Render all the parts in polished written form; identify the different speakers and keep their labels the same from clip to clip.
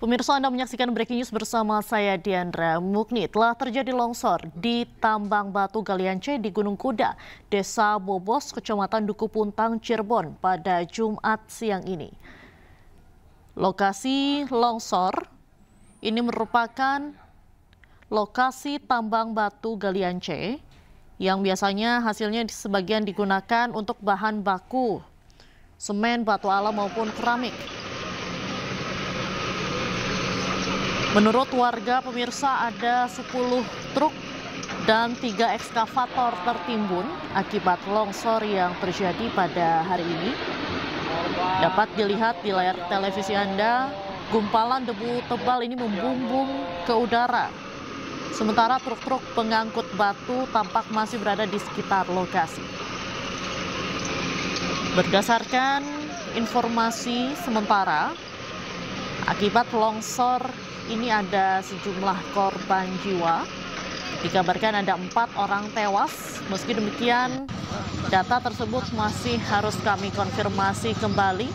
Speaker 1: Pemirsa, Anda menyaksikan Breaking News bersama saya Diandra Mukni. Telah terjadi longsor di tambang batu galian C di Gunung Kuda, Desa Bobos, Kecamatan Duku Puntang, Cirebon pada Jumat siang ini. Lokasi longsor ini merupakan lokasi tambang batu galian C yang biasanya hasilnya sebagian digunakan untuk bahan baku, semen, batu alam maupun keramik. Menurut warga, pemirsa, ada 10 truk dan 3 ekskavator tertimbun akibat longsor yang terjadi pada hari ini. Dapat dilihat di layar televisi Anda, gumpalan debu tebal ini membumbung ke udara. Sementara truk-truk pengangkut batu tampak masih berada di sekitar lokasi. Berdasarkan informasi sementara, akibat longsor ini ada sejumlah korban jiwa. Dikabarkan ada 4 orang tewas. Meski demikian, data tersebut masih harus kami konfirmasi kembali.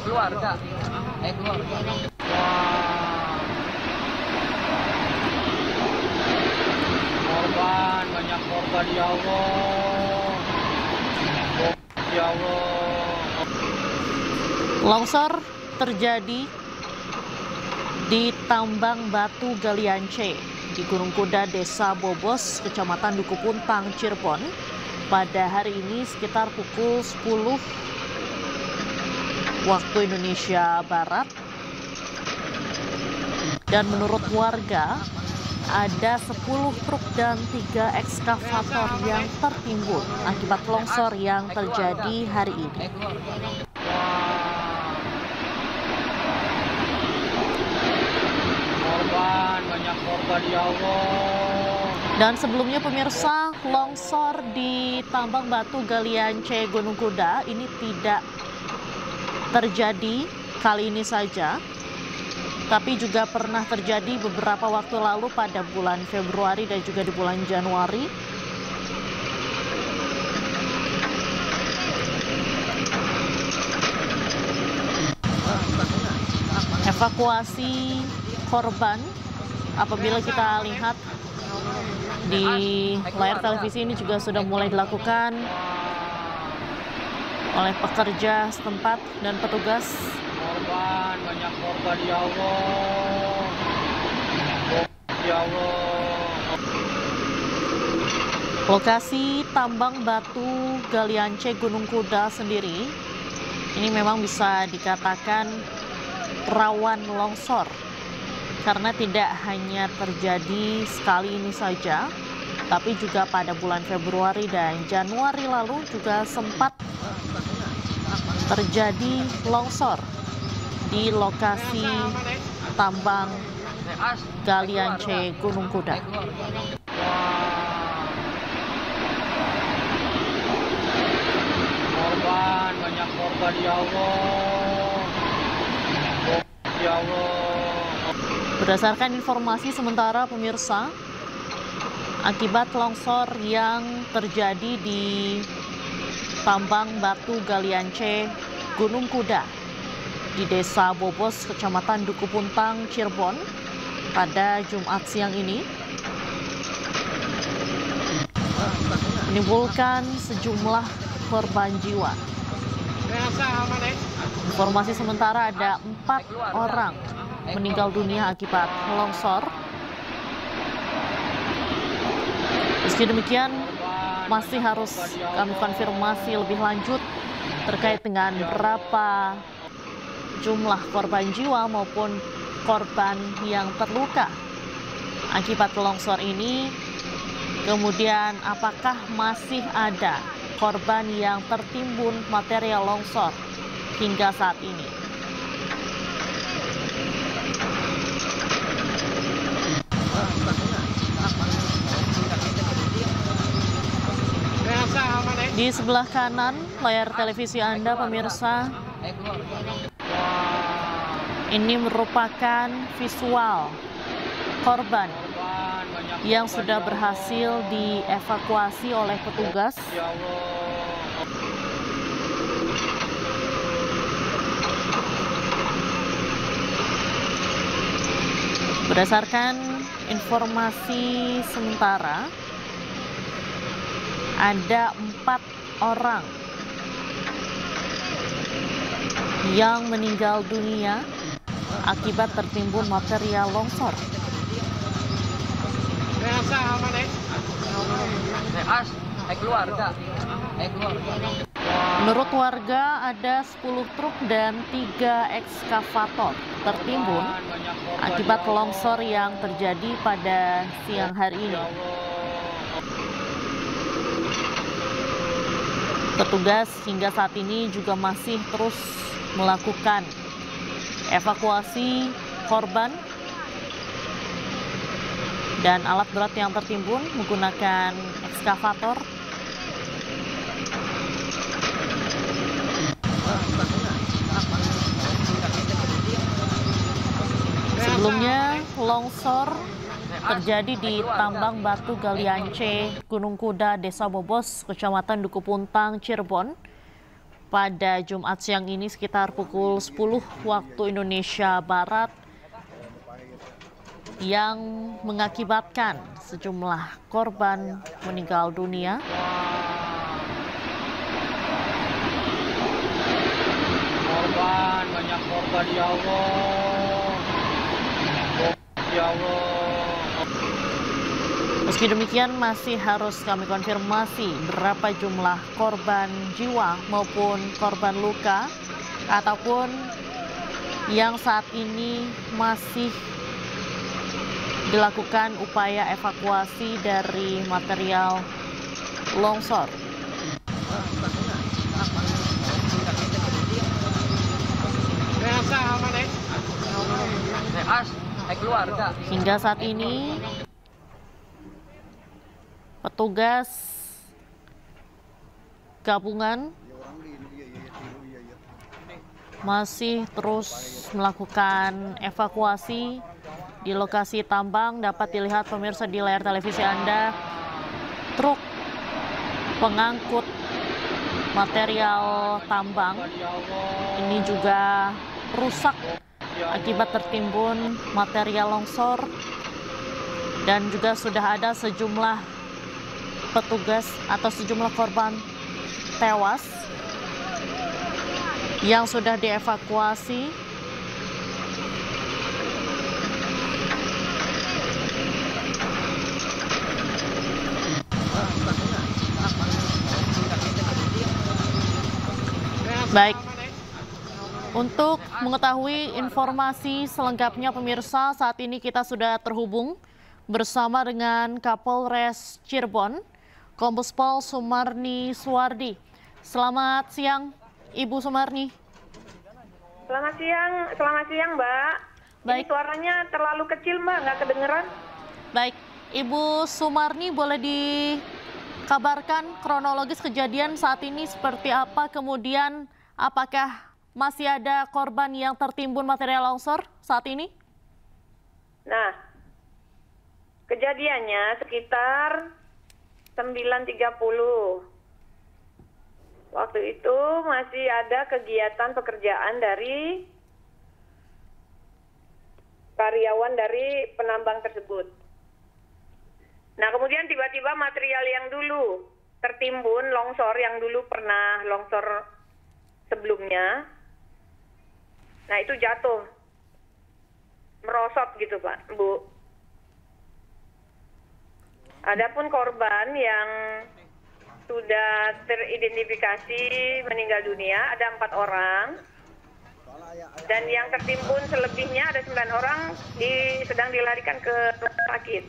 Speaker 2: Keluarga. Korban, banyak korban, ya Allah. Ya Allah.
Speaker 1: Longsor terjadi di tambang batu galian C di Gunung Kuda, Desa Bobos, Kecamatan Duku Puntang, Cirebon pada hari ini sekitar pukul 10 waktu Indonesia Barat. Dan menurut warga, ada 10 truk dan 3 ekskavator yang tertimbun akibat longsor yang terjadi hari ini.
Speaker 2: Banyak korban, ya Allah.
Speaker 1: Dan sebelumnya, pemirsa, longsor di tambang batu galian C Gunung Kuda ini tidak terjadi kali ini saja, tapi juga pernah terjadi beberapa waktu lalu pada bulan Februari dan juga di bulan Januari. Evakuasi korban, apabila kita lihat di layar televisi ini juga sudah mulai dilakukan oleh pekerja setempat dan petugas.
Speaker 2: Korban, banyak korban, ya Allah. Ya Allah.
Speaker 1: Lokasi tambang batu galian C Gunung Kuda sendiri ini memang bisa dikatakan rawan longsor, karena tidak hanya terjadi sekali ini saja, tapi juga pada bulan Februari dan Januari lalu juga sempat terjadi longsor di lokasi tambang galian C Gunung Kuda.
Speaker 2: Korban, banyak korban, ya Allah. Ya Allah.
Speaker 1: Berdasarkan informasi sementara, pemirsa, akibat longsor yang terjadi di tambang batu galian C Gunung Kuda di Desa Bobos, Kecamatan Duku Puntang, Cirebon pada Jumat siang ini menimbulkan sejumlah korban jiwa. Informasi sementara ada 4 orang meninggal dunia akibat longsor. Meski demikian, masih harus kami konfirmasi lebih lanjut terkait dengan berapa jumlah korban jiwa maupun korban yang terluka akibat longsor ini. Kemudian, apakah masih ada korban yang tertimbun material longsor hingga saat ini. Di sebelah kanan layar televisi Anda, pemirsa, ini merupakan visual korban yang sudah berhasil dievakuasi oleh petugas. Berdasarkan informasi sementara, ada 4 orang yang meninggal dunia akibat tertimbun material longsor. Menurut warga, ada 10 truk dan 3 ekskavator tertimbun akibat longsor yang terjadi pada siang hari ini. Petugas hingga saat ini juga masih terus melakukan evakuasi korban dan alat berat yang tertimbun menggunakan ekskavator. Sebelumnya longsor terjadi di tambang batu Galiance, Gunung Kuda, Desa Bobos, Kecamatan Duku Puntang, Cirebon pada Jumat siang ini sekitar pukul 10 waktu Indonesia Barat yang mengakibatkan sejumlah korban meninggal dunia.
Speaker 2: Korban, banyak korban ya Allah. Ya Allah.
Speaker 1: Meski demikian masih harus kami konfirmasi berapa jumlah korban jiwa maupun korban luka ataupun yang saat ini masih dilakukan upaya evakuasi dari material longsor. Hingga saat ini petugas gabungan masih terus melakukan evakuasi di lokasi tambang. Dapat dilihat pemirsa di layar televisi Anda, truk pengangkut material tambang ini juga rusak akibat tertimbun material longsor, dan juga sudah ada sejumlah petugas atau sejumlah korban tewas yang sudah dievakuasi. Baik, untuk mengetahui informasi selengkapnya pemirsa, saat ini kita sudah terhubung bersama dengan Kapolres Cirebon, Kombes Pol Sumarni Suwardi. Selamat siang, Ibu Sumarni.
Speaker 3: Selamat siang Mbak.
Speaker 1: Baik.
Speaker 3: Ini suaranya terlalu kecil Mbak, nggak kedengeran.
Speaker 1: Baik, Ibu Sumarni boleh dikabarkan kronologis kejadian saat ini seperti apa, kemudian apakah masih ada korban yang tertimbun material longsor saat ini?
Speaker 3: Nah, kejadiannya sekitar 9.30. Waktu itu masih ada kegiatan pekerjaan dari karyawan dari penambang tersebut. Nah, kemudian tiba-tiba material yang dulu tertimbun, longsor yang dulu pernah longsor sebelumnya, nah itu jatuh, merosot gitu Pak, Bu. Adapun korban yang sudah teridentifikasi meninggal dunia ada 4 orang, dan yang tertimbun selebihnya ada 9 orang sedang dilarikan ke rumah sakit.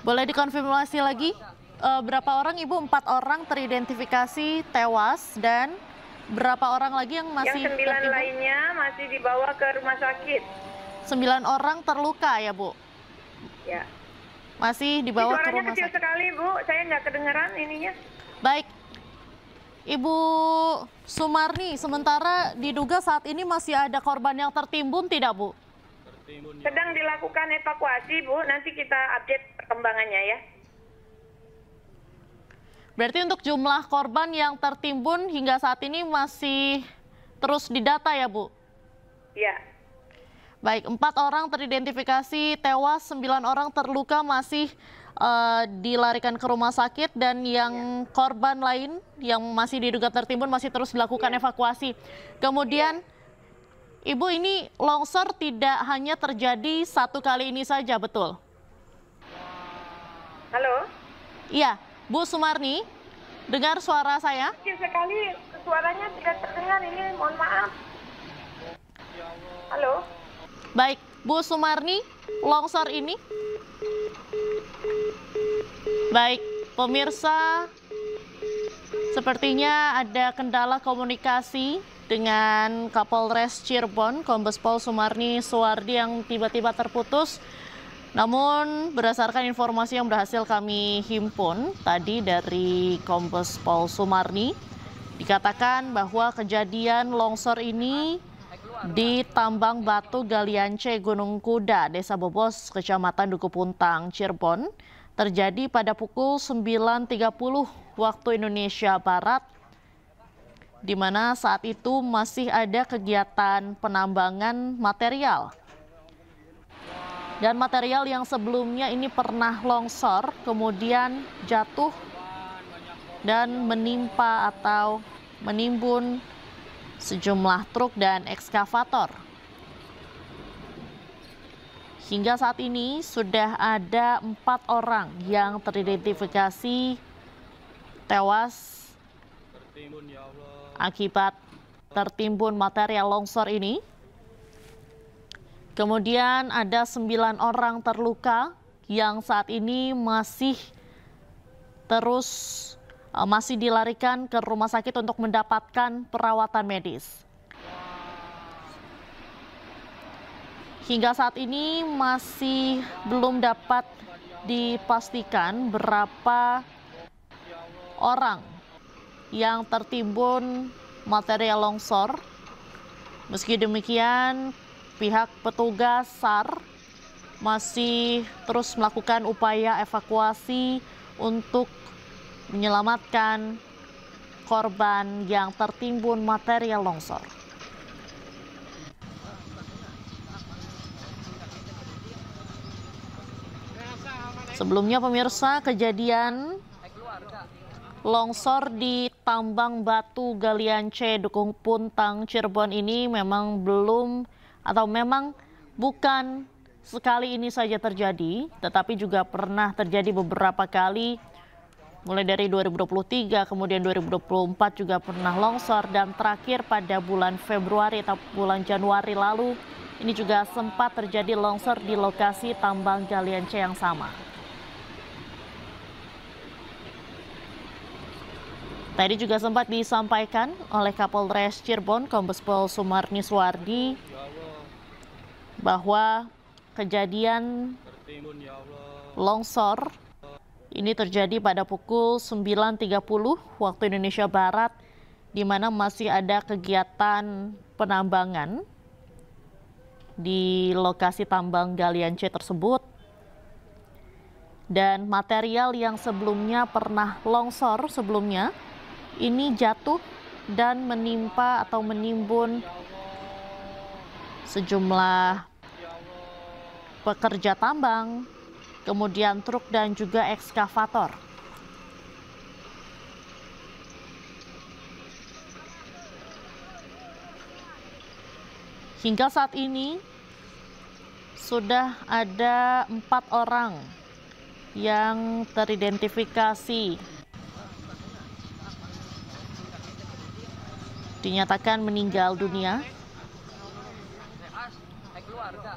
Speaker 1: Boleh dikonfirmasi lagi berapa orang Ibu? 4 orang teridentifikasi tewas dan berapa orang lagi yang masih
Speaker 3: Yang 9
Speaker 1: tertimbun?
Speaker 3: lainnya masih dibawa ke rumah sakit.
Speaker 1: 9 orang terluka ya Bu?
Speaker 3: Ya.
Speaker 1: Masih dibawa ke
Speaker 3: Suaranya
Speaker 1: rumah
Speaker 3: kecil
Speaker 1: sakit.
Speaker 3: sekali Bu, saya nggak kedengeran ininya.
Speaker 1: Baik, Ibu Sumarni, sementara diduga saat ini masih ada korban yang tertimbun tidak Bu?
Speaker 3: Sedang dilakukan evakuasi Bu, nanti kita update perkembangannya ya.
Speaker 1: Berarti untuk jumlah korban yang tertimbun hingga saat ini masih terus didata ya Bu?
Speaker 3: Ya.
Speaker 1: Baik, 4 orang teridentifikasi tewas, 9 orang terluka masih dilarikan ke rumah sakit, dan yang korban lain yang masih diduga tertimbun masih terus dilakukan evakuasi. Kemudian, Ibu, ini longsor tidak hanya terjadi satu kali ini saja, betul?
Speaker 3: Halo?
Speaker 1: Iya, Bu Sumarni, dengar suara saya?
Speaker 3: Kecil sekali, suaranya tidak terdengar ini, mohon maaf. Halo?
Speaker 1: Baik, Bu Sumarni, longsor ini. Baik, pemirsa, sepertinya ada kendala komunikasi dengan Kapolres Cirebon, Kombes Pol Sumarni Suwardi, yang tiba-tiba terputus. Namun berdasarkan informasi yang berhasil kami himpun tadi dari Kombes Pol Sumarni, dikatakan bahwa kejadian longsor ini di Tambang Batu Galian C Gunung Kuda, Desa Bobos, Kecamatan Duku Puntang, Cirebon, terjadi pada pukul 9.30 waktu Indonesia Barat, di mana saat itu masih ada kegiatan penambangan material. Dan material yang sebelumnya ini pernah longsor, kemudian jatuh dan menimpa atau menimbun sejumlah truk dan ekskavator. Hingga saat ini sudah ada 4 orang yang teridentifikasi tewas akibat tertimbun material longsor ini. Kemudian ada 9 orang terluka yang saat ini masih dilarikan ke rumah sakit untuk mendapatkan perawatan medis. Hingga saat ini masih belum dapat dipastikan berapa orang yang tertimbun material longsor. Meski demikian, pihak petugas SAR masih terus melakukan upaya evakuasi untuk menyelamatkan korban yang tertimbun material longsor. Sebelumnya, pemirsa, kejadian longsor di Tambang Batu Galian C Duku Puntang, Cirebon ini memang bukan sekali ini saja terjadi, tetapi juga pernah terjadi beberapa kali, mulai dari 2023, kemudian 2024 juga pernah longsor, dan terakhir pada bulan Februari atau bulan Januari lalu, ini juga sempat terjadi longsor di lokasi tambang Galian C yang sama. Tadi juga sempat disampaikan oleh Kapolres Cirebon, Kombes Pol Sumarni Suwardi, bahwa kejadian longsor ini terjadi pada pukul 9.30 waktu Indonesia Barat, di mana masih ada kegiatan penambangan di lokasi tambang Galian C tersebut. Dan material yang sebelumnya pernah longsor sebelumnya, ini jatuh dan menimpa atau menimbun sejumlah pekerja tambang, kemudian truk dan juga ekskavator. Hingga saat ini sudah ada 4 orang yang teridentifikasi dinyatakan meninggal dunia.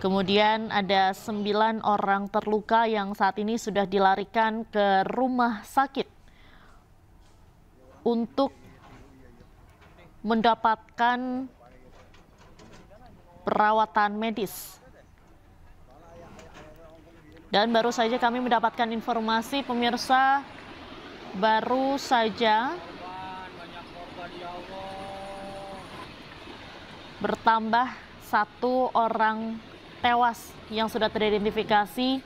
Speaker 1: Kemudian ada 9 orang terluka yang saat ini sudah dilarikan ke rumah sakit untuk mendapatkan perawatan medis. Dan baru saja kami mendapatkan informasi, pemirsa, baru saja bertambah 1 orang tewas yang sudah teridentifikasi.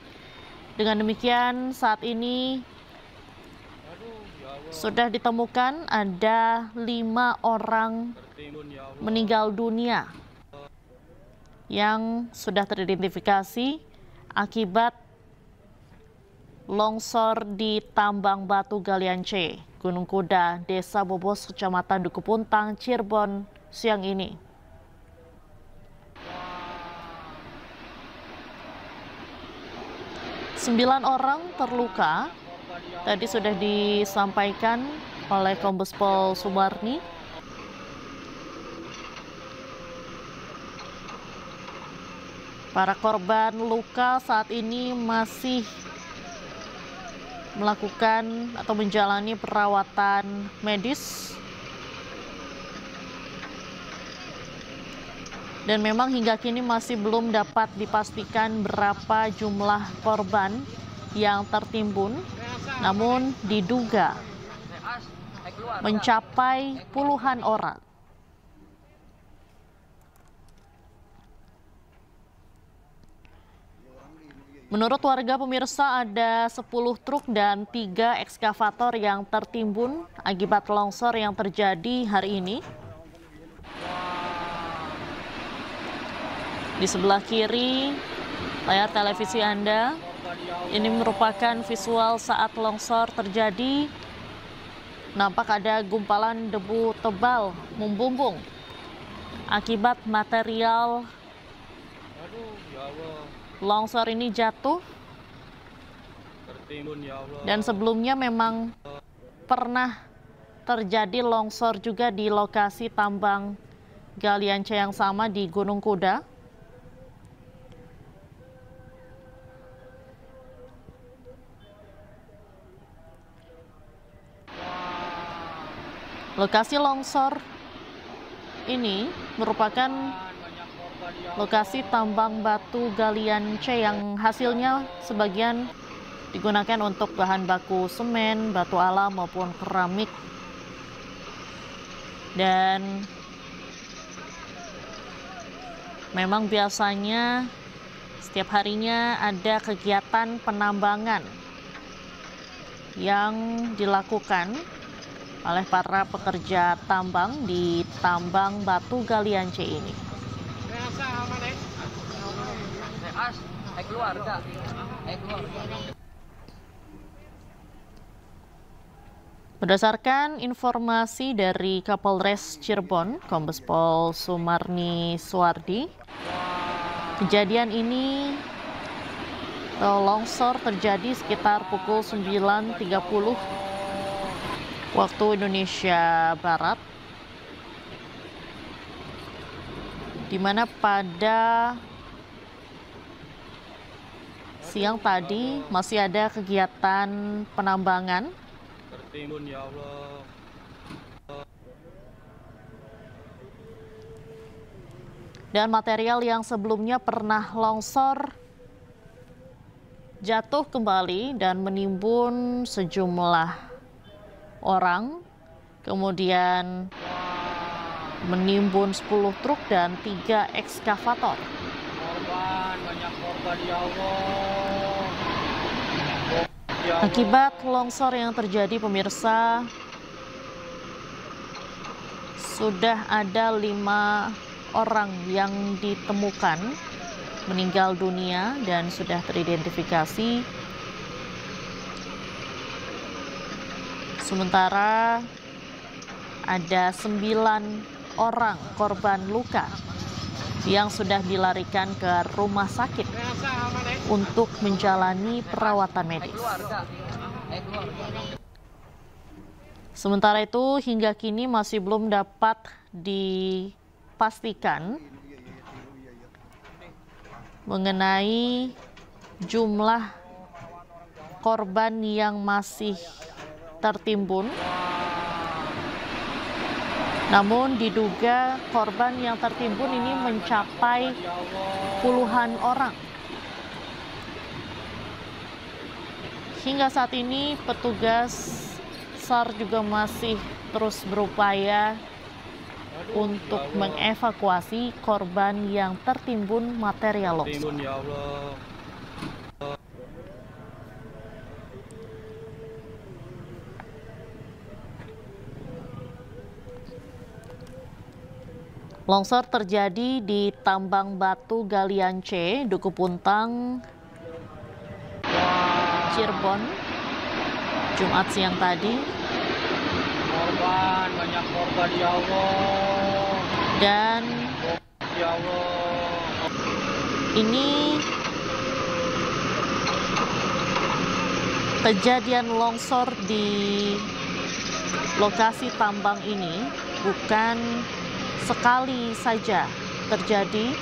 Speaker 1: Dengan demikian, saat ini sudah ditemukan ada 5 orang meninggal dunia yang sudah teridentifikasi akibat longsor di Tambang Batu Galian C, Gunung Kuda, Desa Bobos, Kecamatan Duku Puntang, Cirebon, siang ini. Sembilan orang terluka, tadi sudah disampaikan oleh Kombes Pol Sumarni. Para korban luka saat ini masih melakukan atau menjalani perawatan medis. Dan memang hingga kini masih belum dapat dipastikan berapa jumlah korban yang tertimbun, namun diduga mencapai puluhan orang. Menurut warga pemirsa, ada 10 truk dan 3 ekskavator yang tertimbun akibat longsor yang terjadi hari ini. Di sebelah kiri layar televisi Anda, ini merupakan visual saat longsor terjadi. Nampak ada gumpalan debu tebal membumbung akibat material longsor ini jatuh. Dan sebelumnya memang pernah terjadi longsor juga di lokasi tambang galian C yang sama di Gunung Kuda. Lokasi longsor ini merupakan lokasi tambang batu galian C yang hasilnya sebagian digunakan untuk bahan baku semen, batu alam maupun keramik. Dan memang biasanya setiap harinya ada kegiatan penambangan yang dilakukan oleh para pekerja tambang di tambang batu galian C ini. Berdasarkan informasi dari Kapolres Cirebon, Kombes Pol Sumarni Suwardi, kejadian ini longsor terjadi sekitar pukul 9.30 waktu Indonesia Barat, di mana pada siang tadi masih ada kegiatan penambangan. Tertimbun, ya Allah. Dan material yang sebelumnya pernah longsor jatuh kembali dan menimbun sejumlah orang, kemudian menimbun 10 truk dan 3 ekskavator.
Speaker 2: Banyak korban, ya Allah.
Speaker 1: Akibat longsor yang terjadi, pemirsa, sudah ada 5 orang yang ditemukan meninggal dunia dan sudah teridentifikasi. Sementara ada 9 orang korban luka yang sudah dilarikan ke rumah sakit untuk menjalani perawatan medis. Sementara itu, hingga kini masih belum dapat dipastikan mengenai jumlah korban yang masih tertimbun. Namun diduga korban yang tertimbun ini mencapai puluhan orang. Hingga saat ini petugas SAR juga masih terus berupaya untuk mengevakuasi korban yang tertimbun material longsor. Longsor terjadi di tambang batu galian C, Duku Puntang, Cirebon, Jumat siang tadi.
Speaker 2: Korban, banyak korban ya Allah.
Speaker 1: Dan
Speaker 2: Ya Allah.
Speaker 1: ini kejadian longsor di lokasi tambang ini bukan sekali saja terjadi.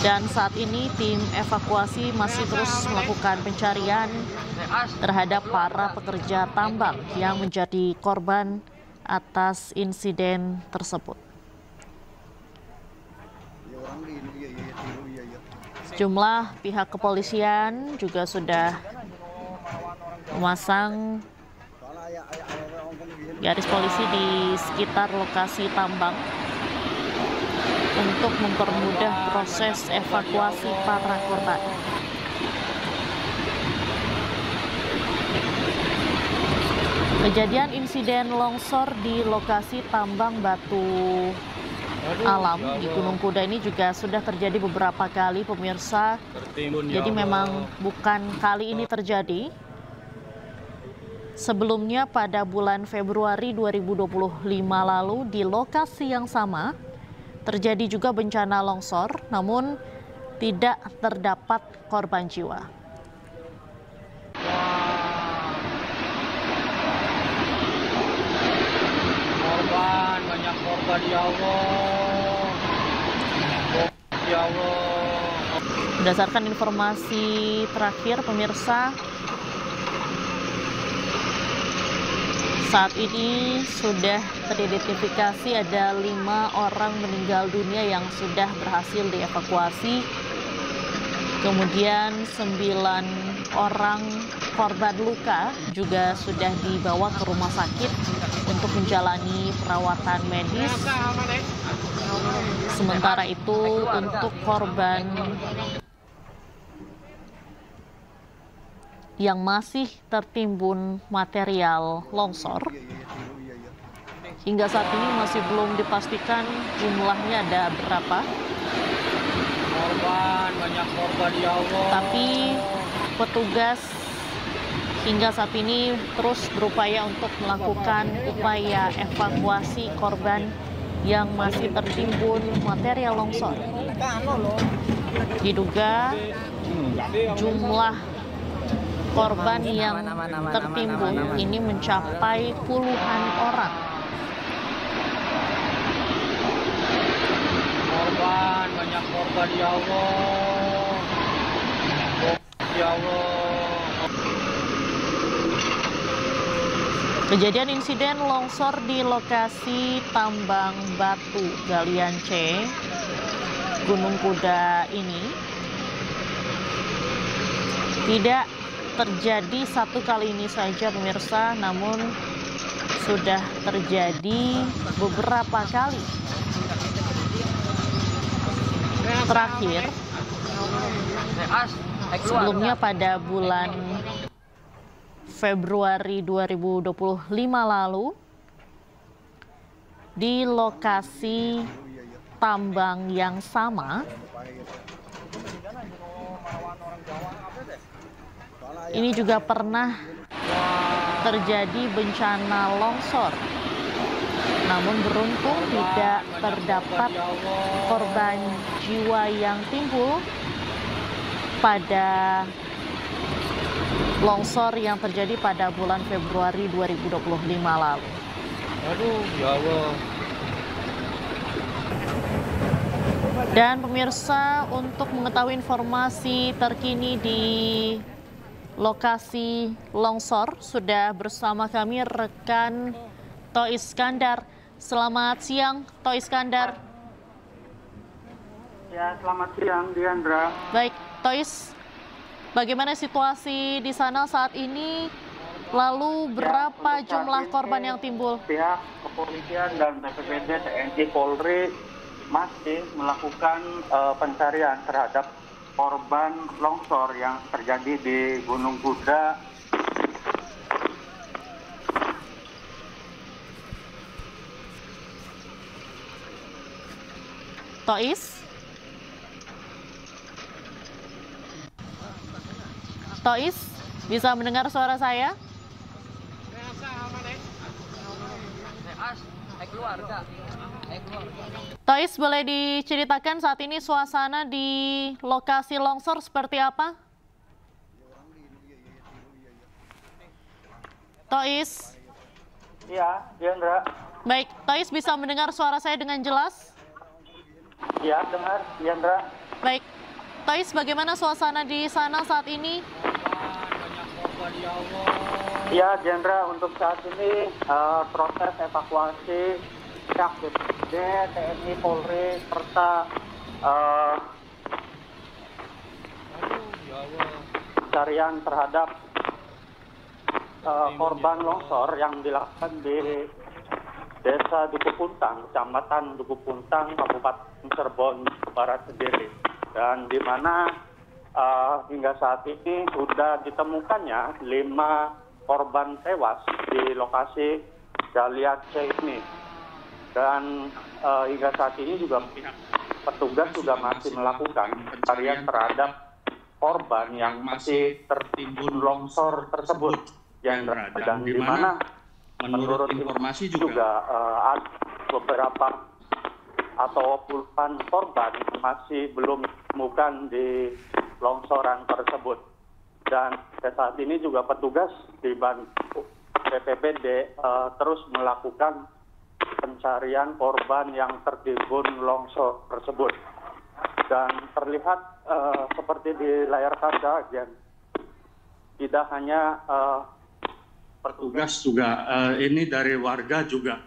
Speaker 1: Dan saat ini tim evakuasi masih terus melakukan pencarian terhadap para pekerja tambang yang menjadi korban atas insiden tersebut. Sejumlah pihak kepolisian juga sudah memasang garis polisi di sekitar lokasi tambang untuk mempermudah proses evakuasi para korban. Kejadian insiden longsor di lokasi tambang batu alam di Gunung Kuda ini juga sudah terjadi beberapa kali, pemirsa. Jadi memang bukan kali ini terjadi. Sebelumnya pada bulan Februari 2025 lalu di lokasi yang sama terjadi juga bencana longsor, namun tidak terdapat korban jiwa.
Speaker 2: Korban, banyak korban ya Allah. Ya Allah.
Speaker 1: Berdasarkan informasi terakhir, pemirsa, saat ini sudah teridentifikasi ada 5 orang meninggal dunia yang sudah berhasil dievakuasi. Kemudian 9 orang korban luka juga sudah dibawa ke rumah sakit untuk menjalani perawatan medis. Sementara itu untuk korban yang masih tertimbun material longsor, hingga saat ini masih belum dipastikan jumlahnya ada berapa.
Speaker 2: Korban, banyak korban ya Allah.
Speaker 1: Tapi petugas hingga saat ini terus berupaya untuk melakukan upaya evakuasi korban yang masih tertimbun material longsor. Diduga jumlah korban yang tertimbun ini mencapai puluhan orang.
Speaker 2: Korban, banyak korban ya Allah. Ya Allah.
Speaker 1: Kejadian insiden longsor di lokasi tambang batu galian C, Gunung Kuda ini tidak terjadi satu kali ini saja, pemirsa, namun sudah terjadi beberapa kali. Terakhir, sebelumnya pada bulan Februari 2025 lalu, di lokasi tambang yang sama, ini juga pernah terjadi bencana longsor. Namun beruntung tidak terdapat korban jiwa yang timbul pada longsor yang terjadi pada bulan Februari 2025 lalu.
Speaker 2: Aduh, ya Allah.
Speaker 1: Dan pemirsa, untuk mengetahui informasi terkini di lokasi longsor, sudah bersama kami rekan To Iskandar. Selamat siang, To Iskandar.
Speaker 4: Ya, selamat siang, Diandra.
Speaker 1: Baik, Tois, bagaimana situasi di sana saat ini? Lalu berapa jumlah korban yang timbul?
Speaker 4: Pihak kepolisian dan BPBD, TNI, Polri masih melakukan pencarian terhadap korban longsor yang terjadi di Gunung Kuda
Speaker 1: Tois? Tois, bisa mendengar suara saya? Tois, boleh diceritakan saat ini suasana di lokasi longsor seperti apa? Tois?
Speaker 4: Iya, Diandra.
Speaker 1: Baik, Tois bisa mendengar suara saya dengan jelas?
Speaker 4: Iya, dengar, Diandra.
Speaker 1: Baik, Tois, bagaimana suasana di sana saat ini?
Speaker 2: Banyak korban ya Allah.
Speaker 4: Iya, Diandra, untuk saat ini proses evakuasi pihak BPBD, TNI, Polri, serta
Speaker 2: Ya Allah.
Speaker 4: pencarian terhadap korban longsor yang dilakukan di Desa Duku Puntang, Kecamatan Duku Puntang, Kabupaten Cirebon Barat sendiri. Dan di mana hingga saat ini sudah ditemukannya 5 korban tewas di lokasi galian C ini. Dan hingga saat ini juga petugas juga masih melakukan pencarian terhadap korban yang masih tertimbun longsor tersebut. Dan di mana menurut informasi juga ada beberapa atau puluhan korban masih belum ditemukan di longsoran tersebut. Dan saat ini juga petugas dibantu BPBD terus melakukan pencarian korban yang tertimbun longsor tersebut. Dan terlihat seperti di layar kaca, tidak hanya petugas juga, ini dari warga juga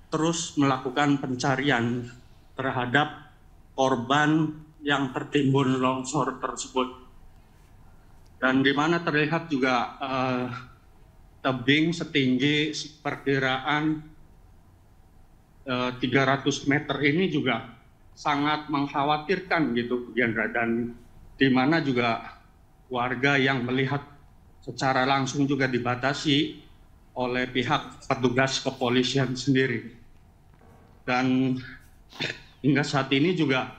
Speaker 4: terus melakukan pencarian terhadap korban yang tertimbun longsor tersebut. Dan di mana terlihat juga tebing setinggi perkiraan 300 meter ini juga sangat mengkhawatirkan gitu, Diandra. Dan di mana juga warga yang melihat secara langsung juga dibatasi oleh pihak petugas kepolisian sendiri. Dan hingga saat ini juga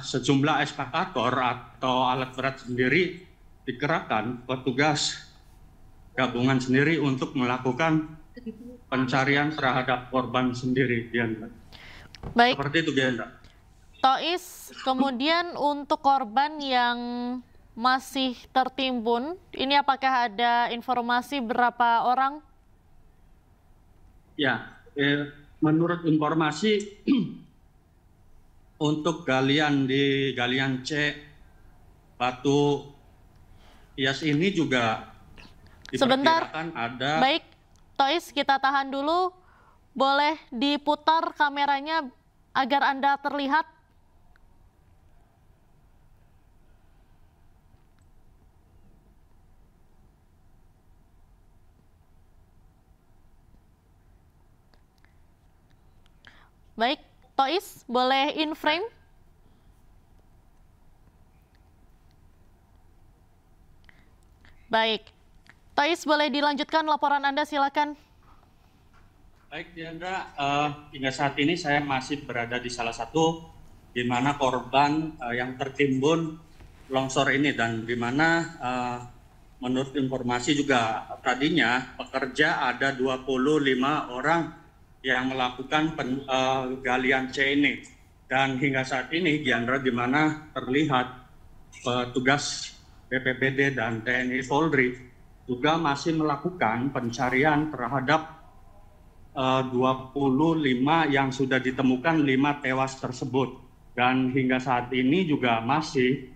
Speaker 4: sejumlah eskavator atau alat berat sendiri dikerahkan petugas gabungan sendiri untuk melakukan pencarian terhadap korban sendiri, Diandra.
Speaker 1: Baik.
Speaker 4: Seperti itu, Diandra.
Speaker 1: Tois, kemudian untuk korban yang masih tertimbun, ini apakah ada informasi berapa orang?
Speaker 4: Ya, menurut informasi untuk galian di galian C Batu Hias ini juga diperkirakan ada.
Speaker 1: Baik, Tois, kita tahan dulu. Boleh diputar kameranya agar Anda terlihat? Baik, Tois, boleh in frame? Baik, Tois, boleh dilanjutkan laporan Anda, silakan.
Speaker 4: Baik, Diandra, hingga saat ini saya masih berada di salah satu di mana korban yang tertimbun longsor ini, dan di mana menurut informasi juga tadinya pekerja ada 25 orang yang melakukan galian C ini. Dan hingga saat ini, Diandra, di mana terlihat petugas BPBD dan TNI Polri juga masih melakukan pencarian terhadap 25 yang sudah ditemukan 5 tewas tersebut. Dan hingga saat ini juga masih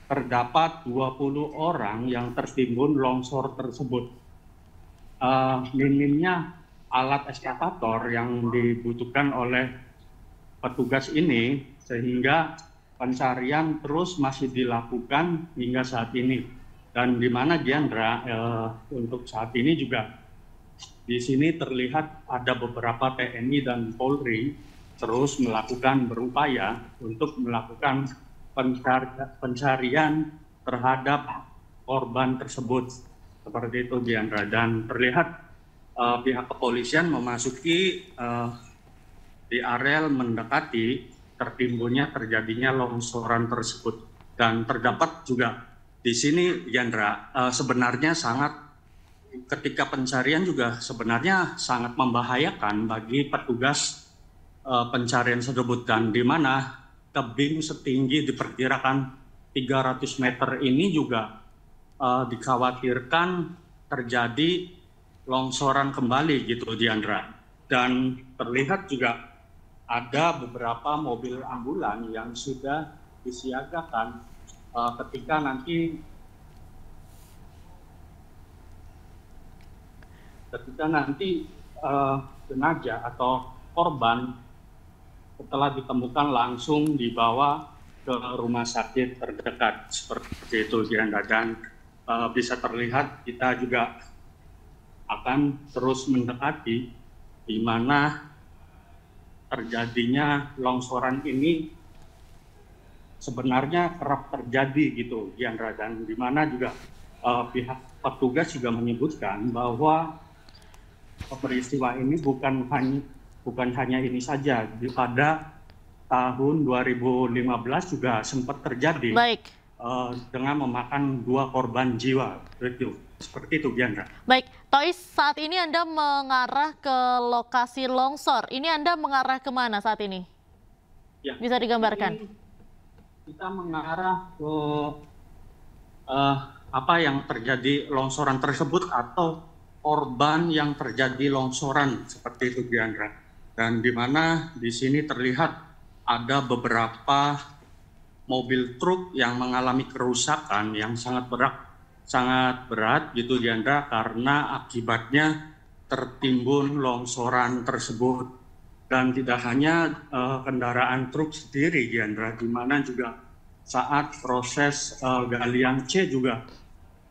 Speaker 4: terdapat 20 orang yang tertimbun longsor tersebut. Minimnya alat eskavator yang dibutuhkan oleh petugas ini sehingga pencarian terus masih dilakukan hingga saat ini. Dan di mana, Diandra, untuk saat ini juga di sini terlihat ada beberapa TNI dan Polri terus melakukan berupaya untuk melakukan pencarian terhadap korban tersebut. Seperti itu, Diandra. Dan terlihat pihak kepolisian memasuki di area mendekati tertimbunnya terjadinya longsoran tersebut. Dan terdapat juga di sini, Yandra, sebenarnya ketika pencarian juga sebenarnya sangat membahayakan bagi petugas pencarian tersebut, dan di mana tebing setinggi diperkirakan 300 meter ini juga dikhawatirkan terjadi longsoran kembali gitu, Diandra. Dan terlihat juga ada beberapa mobil ambulan yang sudah disiagakan ketika nanti jenazah atau korban setelah ditemukan langsung dibawa ke rumah sakit terdekat seperti itu, Diandra. Dan bisa terlihat kita juga akan terus mendekati di mana terjadinya longsoran ini sebenarnya kerap terjadi gitu, Diandra. Dan di mana juga pihak petugas juga menyebutkan bahwa peristiwa ini bukan hanya ini saja. Pada tahun 2015 juga sempat terjadi.
Speaker 1: Baik.
Speaker 4: Dengan memakan 2 korban jiwa. Seperti itu, Diandra.
Speaker 1: Baik, Tois, saat ini Anda mengarah ke lokasi longsor. Ini Anda mengarah kemana saat ini?
Speaker 4: Ya,
Speaker 1: bisa digambarkan?
Speaker 4: Kita mengarah ke apa yang terjadi longsoran tersebut atau korban yang terjadi longsoran seperti itu, Diandra. Dan di mana di sini terlihat ada beberapa mobil truk yang mengalami kerusakan yang sangat berat gitu, Diandra, karena akibatnya tertimbun longsoran tersebut. Dan tidak hanya kendaraan truk sendiri, Diandra, di mana juga saat proses galian C juga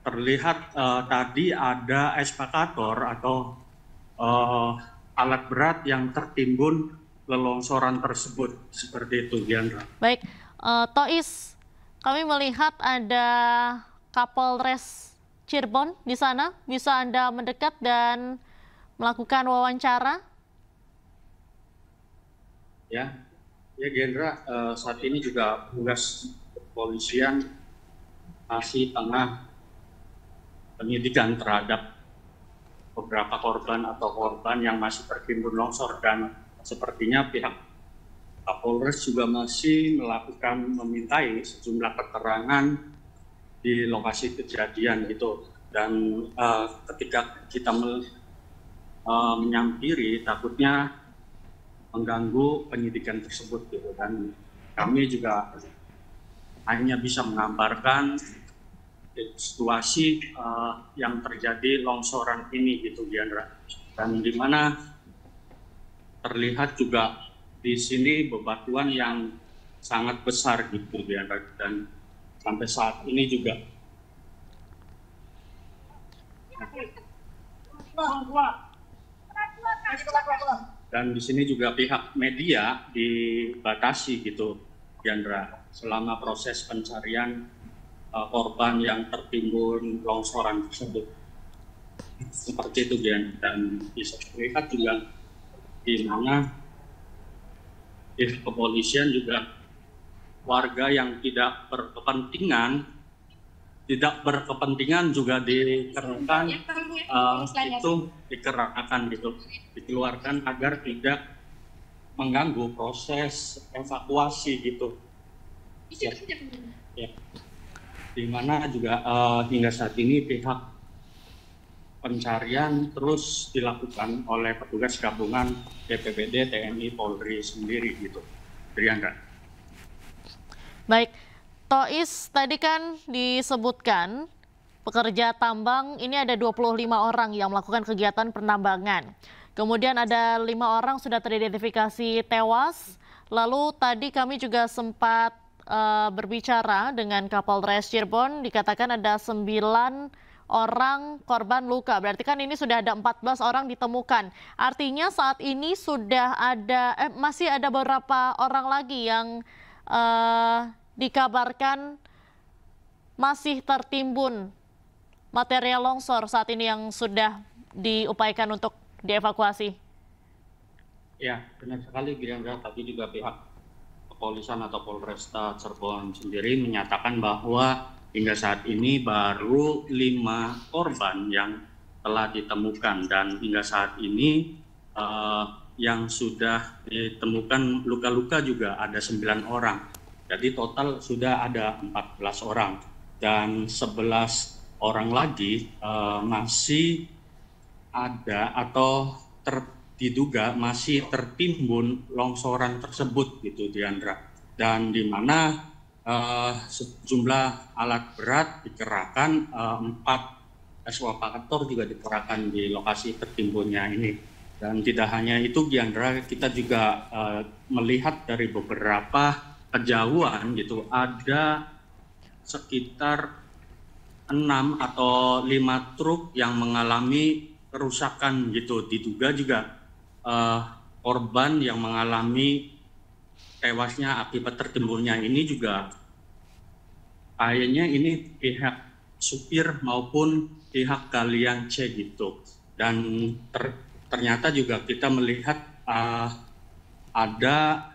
Speaker 4: terlihat tadi ada eskavator atau alat berat yang tertimbun longsoran tersebut. Seperti itu, Diandra.
Speaker 1: Baik, Tois, kami melihat ada Kapolres Cirebon di sana. Bisa Anda mendekat dan melakukan wawancara?
Speaker 4: Ya, Diandra, saat ini juga petugas kepolisian masih tengah penyidikan terhadap beberapa korban yang masih tertimbun longsor, dan sepertinya pihak Kapolres juga masih memintai sejumlah keterangan di lokasi kejadian gitu. Dan ketika kita menyampiri, takutnya mengganggu penyidikan tersebut gitu. Dan kami juga hanya bisa menggambarkan situasi yang terjadi longsoran ini gitu, Diandra. Dan di mana terlihat juga di sini bebatuan yang sangat besar gitu, Diandra. Dan sampai saat ini juga dan di sini juga pihak media dibatasi gitu, Diandra, selama proses pencarian korban yang tertimbun longsoran tersebut. Seperti itu, Diandra. Dan bisa terlihat juga di mana kepolisian juga warga yang tidak berkepentingan juga dikerahkan gitu, dikeluarkan agar tidak mengganggu proses evakuasi gitu. Ya. Di mana juga hingga saat ini pihak pencarian terus dilakukan oleh petugas gabungan BPBD, TNI, Polri sendiri gitu. Diandra.
Speaker 1: Baik, Tois, tadi kan disebutkan pekerja tambang ini ada 25 orang yang melakukan kegiatan penambangan. Kemudian ada 5 orang sudah teridentifikasi tewas. Lalu tadi kami juga sempat berbicara dengan Kapolres Cirebon, dikatakan ada 9 orang korban luka. Berarti kan ini sudah ada 14 orang ditemukan. Artinya saat ini sudah ada masih ada beberapa orang lagi yang dikabarkan masih tertimbun material longsor saat ini yang sudah diupayakan untuk dievakuasi.
Speaker 4: Ya, benar sekali, Diandra. Tapi juga pihak Kepolisian atau Polresta Cirebon sendiri menyatakan bahwa hingga saat ini baru 5 korban yang telah ditemukan, dan hingga saat ini yang sudah ditemukan luka-luka juga ada 9 orang. Jadi total sudah ada 14 orang, dan 11 orang lagi masih ada atau diduga masih tertimbun longsoran tersebut gitu, Diandra. Dan di mana sejumlah alat berat dikerahkan, 4 eskavator juga dikerahkan di lokasi tertimbunnya ini. Dan tidak hanya itu, Diandra, kita juga melihat dari beberapa kejauhan gitu, ada sekitar 6 atau 5 truk yang mengalami kerusakan gitu. Diduga juga korban yang mengalami tewasnya akibat tertimbunnya ini juga kayaknya ini pihak supir maupun pihak galian C gitu. Dan ternyata juga kita melihat ada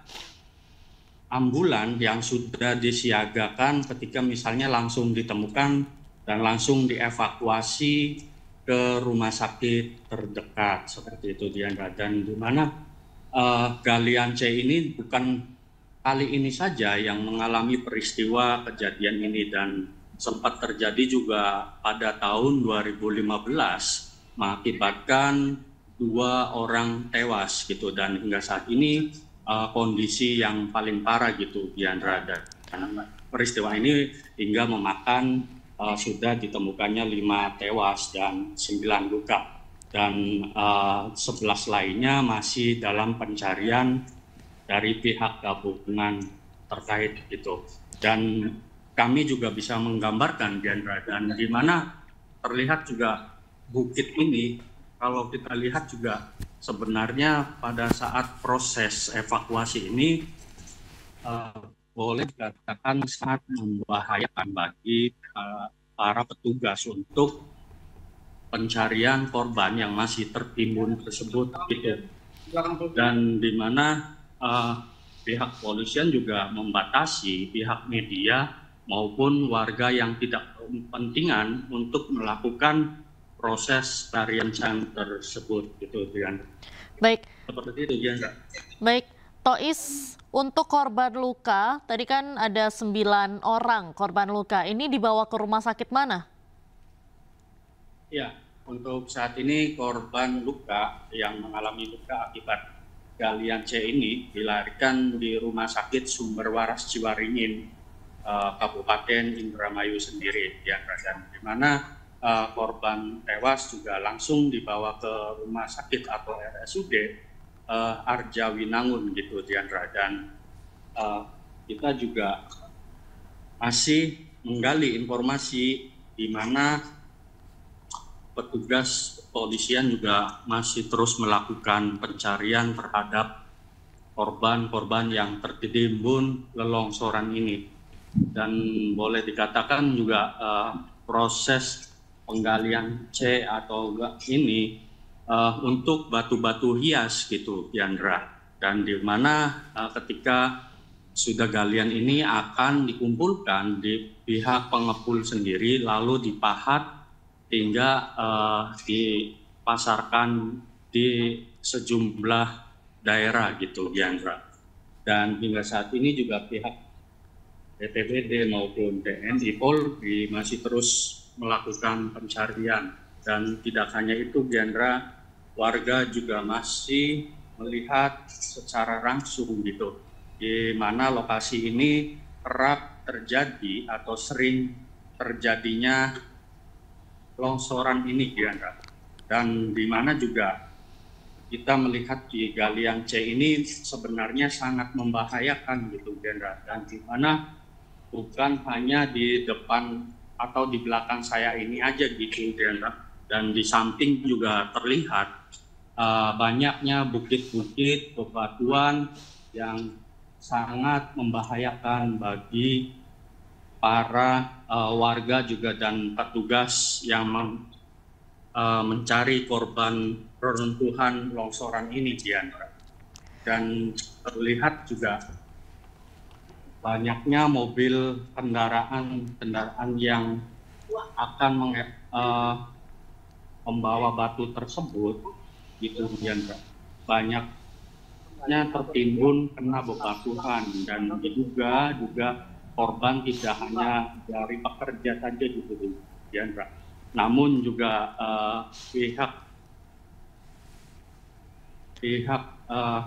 Speaker 4: ambulan yang sudah disiagakan ketika misalnya langsung ditemukan dan langsung dievakuasi ke rumah sakit terdekat seperti itu, Diandra. Dan di mana galian C ini bukan kali ini saja yang mengalami peristiwa kejadian ini, dan sempat terjadi juga pada tahun 2015 mengakibatkan 2 orang tewas gitu, dan hingga saat ini kondisi yang paling parah gitu, Diandra. Dan peristiwa ini hingga memakan sudah ditemukannya 5 tewas dan 9 luka, dan 11 lainnya masih dalam pencarian dari pihak gabungan terkait gitu. Dan kami juga bisa menggambarkan, Diandra, dan di mana terlihat juga bukit ini, kalau kita lihat juga sebenarnya pada saat proses evakuasi ini boleh dikatakan sangat membahayakan bagi para petugas untuk pencarian korban yang masih tertimbun tersebut gitu. Dan di mana pihak kepolisian juga membatasi pihak media maupun warga yang tidak berkepentingan untuk melakukan proses pencarian tersebut gitu, Dian.
Speaker 1: Baik.
Speaker 4: Seperti itu, Dian.
Speaker 1: Baik, Tois, untuk korban luka, tadi kan ada 9 orang korban luka. Ini dibawa ke rumah sakit mana?
Speaker 4: Ya, untuk saat ini korban luka yang mengalami luka akibat galian C ini dilarikan di Rumah Sakit Sumber Waras Ciwaringin, Kabupaten Indramayu sendiri, ya, dan di mana korban tewas juga langsung dibawa ke rumah sakit atau RSUD Arjawinangun gitu, Diandra. Dan kita juga masih menggali informasi di mana petugas kepolisian juga masih terus melakukan pencarian terhadap korban-korban yang tertimbun lelongsoran ini. Dan boleh dikatakan juga proses penggalian C atau ini untuk batu-batu hias gitu, Diandra. Dan di mana ketika sudah galian ini akan dikumpulkan di pihak pengepul sendiri, lalu dipahat hingga dipasarkan di sejumlah daerah gitu, Diandra. Dan hingga saat ini juga pihak BPBD maupun TNI Polri masih terus melakukan pencarian. Dan tidak hanya itu, Diandra, warga juga masih melihat secara langsung gitu, di mana lokasi ini kerap terjadi atau sering terjadinya longsoran ini, Diandra. Dan di mana juga kita melihat di galian C ini sebenarnya sangat membahayakan gitu, Diandra. Dan di mana bukan hanya di depan atau di belakang saya ini aja gitu, Diandra. Dan di samping juga terlihat banyaknya bukit-bukit bebatuan yang sangat membahayakan bagi para warga juga dan petugas yang mencari korban reruntuhan longsoran ini, Diandra. Dan terlihat juga banyaknya mobil kendaraan yang akan membawa batu tersebut gitu Diandra. Banyaknya tertimbun kena bebatuan dan diduga juga korban tidak hanya dari pekerja saja gitu Diandra. Namun juga pihak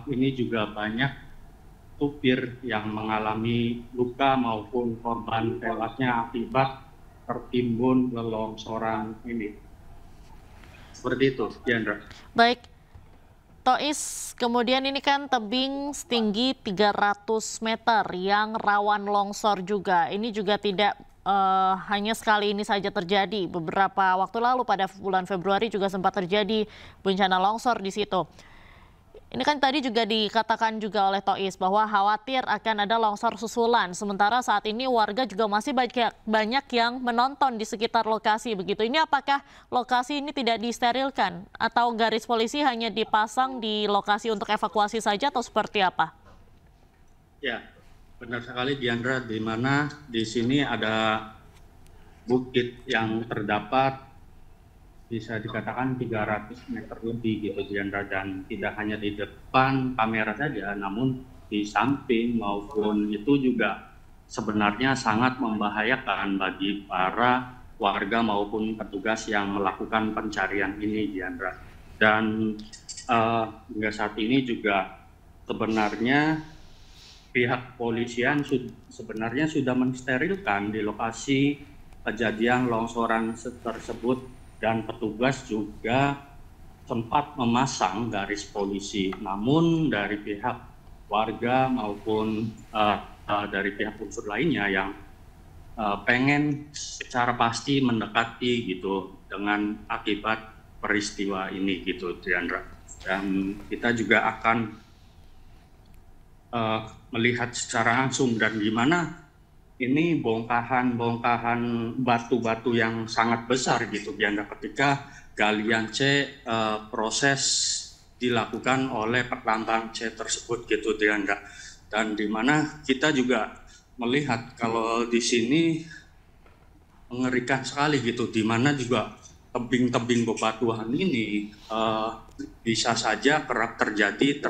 Speaker 4: ini juga banyak supir yang mengalami luka maupun korban tewasnya akibat tertimbun longsoran ini. Seperti itu, Diandra.
Speaker 1: Baik, Tois, kemudian ini kan tebing setinggi 300 meter yang rawan longsor juga. Ini juga tidak hanya sekali ini saja terjadi. Beberapa waktu lalu pada bulan Februari juga sempat terjadi bencana longsor di situ. Ini kan tadi juga dikatakan juga oleh Tois bahwa khawatir akan ada longsor susulan. Sementara saat ini warga juga masih banyak yang menonton di sekitar lokasi begitu. Ini apakah lokasi ini tidak disterilkan atau garis polisi hanya dipasang di lokasi untuk evakuasi saja atau seperti apa?
Speaker 4: Ya, benar sekali Diandra, di mana di sini ada bukit yang terdapat bisa dikatakan 300 meter lebih gitu Diandra, dan tidak hanya di depan kamera saja namun di samping maupun itu juga sebenarnya sangat membahayakan bagi para warga maupun petugas yang melakukan pencarian ini Diandra. Dan hingga saat ini juga sebenarnya pihak polisian sebenarnya sudah mensterilkan di lokasi kejadian longsoran tersebut, dan petugas juga sempat memasang garis polisi. Namun dari pihak warga maupun dari pihak unsur lainnya yang pengen secara pasti mendekati gitu dengan akibat peristiwa ini gitu Diandra. Dan kita juga akan melihat secara langsung dan gimana ini bongkahan batu-batu yang sangat besar gitu Diandra, ketika galian C proses dilakukan oleh pertambang C tersebut gitu Diandra. Dan di mana kita juga melihat kalau di sini mengerikan sekali gitu, di mana juga tebing-tebing bebatuan ini bisa saja kerap terjadi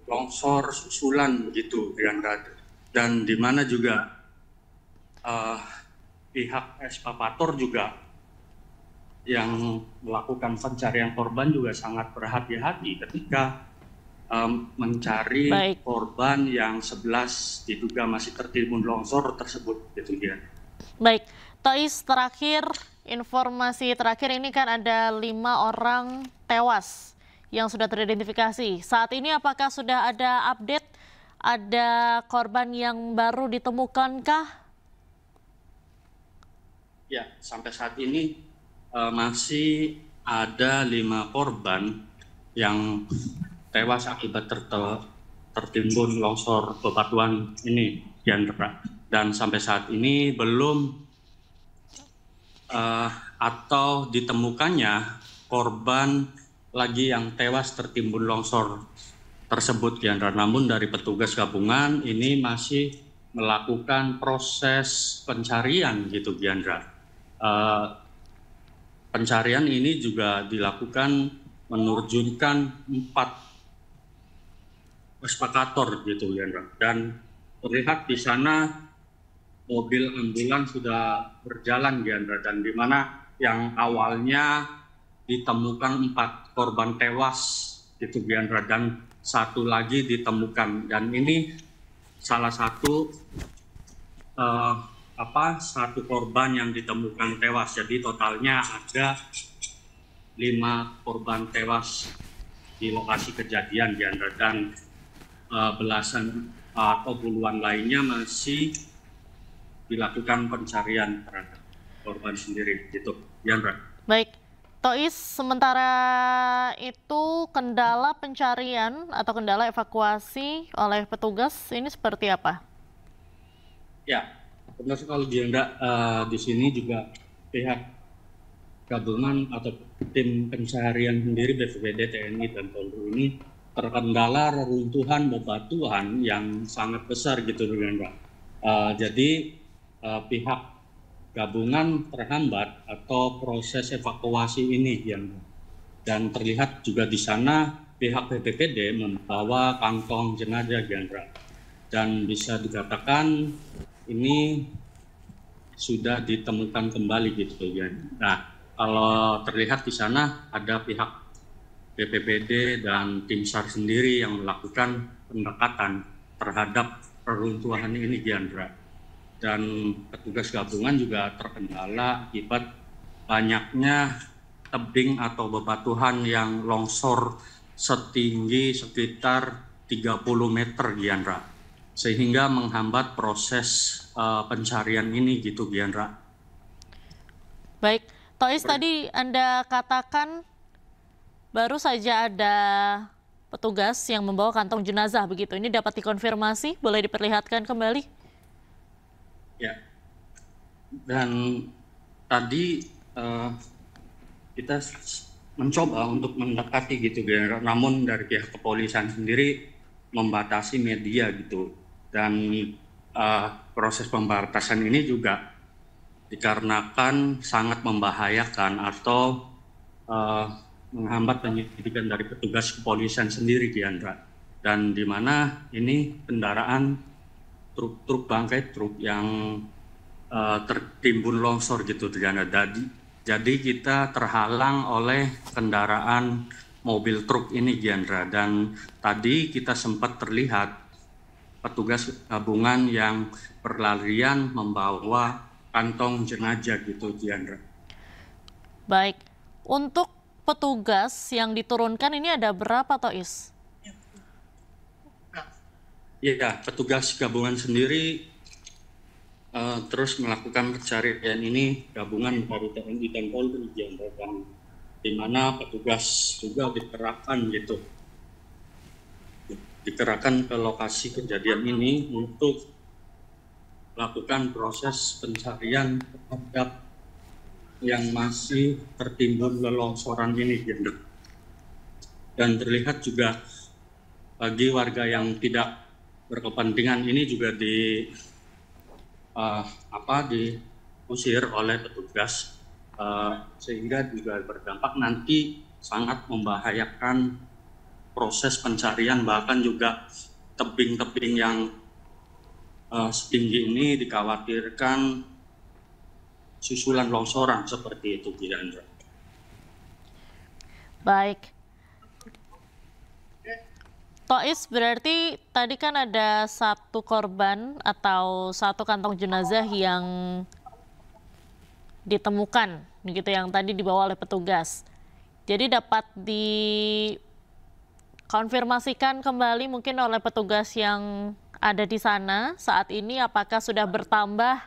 Speaker 4: longsor susulan begitu Diandra. Dan di mana juga pihak eskavator juga yang melakukan pencarian korban juga sangat berhati-hati ketika mencari korban yang 11 diduga masih tertimbun longsor tersebut gitu dia.
Speaker 1: Baik, Tois, terakhir informasi terakhir ini kan ada 5 orang tewas yang sudah teridentifikasi. Saat ini apakah sudah ada update? Ada korban yang baru ditemukankah?
Speaker 4: Ya, sampai saat ini masih ada 5 korban yang tewas akibat tertimbun longsor bebatuan ini Diandra. Dan sampai saat ini belum atau ditemukannya korban lagi yang tewas tertimbun longsor tersebut Diandra. Namun dari petugas gabungan ini masih melakukan proses pencarian gitu Diandra. Pencarian ini juga dilakukan menerjunkan 4 eskavator gitu Diandra. Dan terlihat di sana mobil ambulans sudah berjalan Diandra, dan di mana yang awalnya ditemukan 4 korban tewas gitu Diandra, dan 1 lagi ditemukan, dan ini salah satu satu korban yang ditemukan tewas. Jadi totalnya ada 5 korban tewas di lokasi kejadian Diandra, dan belasan atau puluhan lainnya masih dilakukan pencarian terhadap korban sendiri gitu Diandra.
Speaker 1: Baik, Tois, sementara itu kendala pencarian atau kendala evakuasi oleh petugas ini seperti apa?
Speaker 4: Ya, benar sekali Diandra. Di sini juga pihak gabungan atau tim pencarian sendiri BPBD, TNI, dan Polri ini terkendala reruntuhan bebatuan yang sangat besar gitu Diandra. Jadi pihak gabungan terhambat atau proses evakuasi ini Diandra. Dan terlihat juga di sana pihak BPBD membawa kantong jenazah Diandra. Dan bisa dikatakan ini sudah ditemukan kembali gitu ya. Nah, kalau terlihat di sana ada pihak BPBD dan tim SAR sendiri yang melakukan pendekatan terhadap reruntuhan ini Diandra. Dan petugas gabungan juga terkendala akibat banyaknya tebing atau bebatuan yang longsor setinggi sekitar 30 meter Diandra. Sehingga menghambat proses pencarian ini gitu Diandra.
Speaker 1: Baik, Tois tadi Anda katakan baru saja ada petugas yang membawa kantong jenazah begitu. Ini dapat dikonfirmasi? Boleh diperlihatkan kembali?
Speaker 4: Ya. Dan tadi kita mencoba untuk mendekati gitu, namun dari pihak kepolisian sendiri membatasi media gitu. Dan proses pembatasan ini juga dikarenakan sangat membahayakan atau menghambat penyidikan dari petugas kepolisian sendiri Diandra. Dan di mana ini kendaraan truk bangkai truk yang tertimbun longsor gitu Diandra. Jadi kita terhalang oleh kendaraan mobil truk ini Diandra. Dan tadi kita sempat terlihat petugas gabungan yang berlarian membawa kantong jenazah gitu Diandra.
Speaker 1: Baik, untuk petugas yang diturunkan ini ada berapa Tois?
Speaker 4: Ya, petugas gabungan sendiri terus melakukan pencarian ini gabungan dari TNI dan Polri Diandra, di mana petugas juga dikerahkan ke lokasi kejadian ini untuk melakukan proses pencarian terhadap yang masih tertimbun lelongsoran ini. Dan terlihat juga bagi warga yang tidak berkepentingan ini juga diusir oleh petugas, sehingga juga berdampak nanti sangat membahayakan proses pencarian, bahkan juga tebing-tebing yang setinggi ini dikhawatirkan susulan longsoran seperti itu Diandra.
Speaker 1: Baik. Tois, berarti tadi kan ada satu korban atau satu kantong jenazah yang ditemukan, begitu yang tadi dibawa oleh petugas. Jadi dapat dikonfirmasikan kembali mungkin oleh petugas yang ada di sana saat ini, apakah sudah bertambah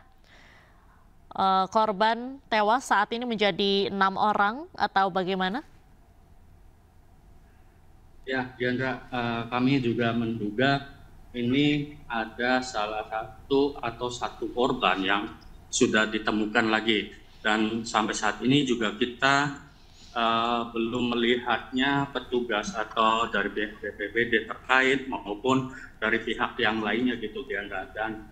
Speaker 1: korban tewas saat ini menjadi 6 orang atau bagaimana?
Speaker 4: Ya, Diandra, kami juga menduga ini ada salah satu atau satu korban yang sudah ditemukan lagi. Dan sampai saat ini juga kita belum melihatnya petugas atau dari BPBD terkait maupun dari pihak yang lainnya gitu Diandra. Dan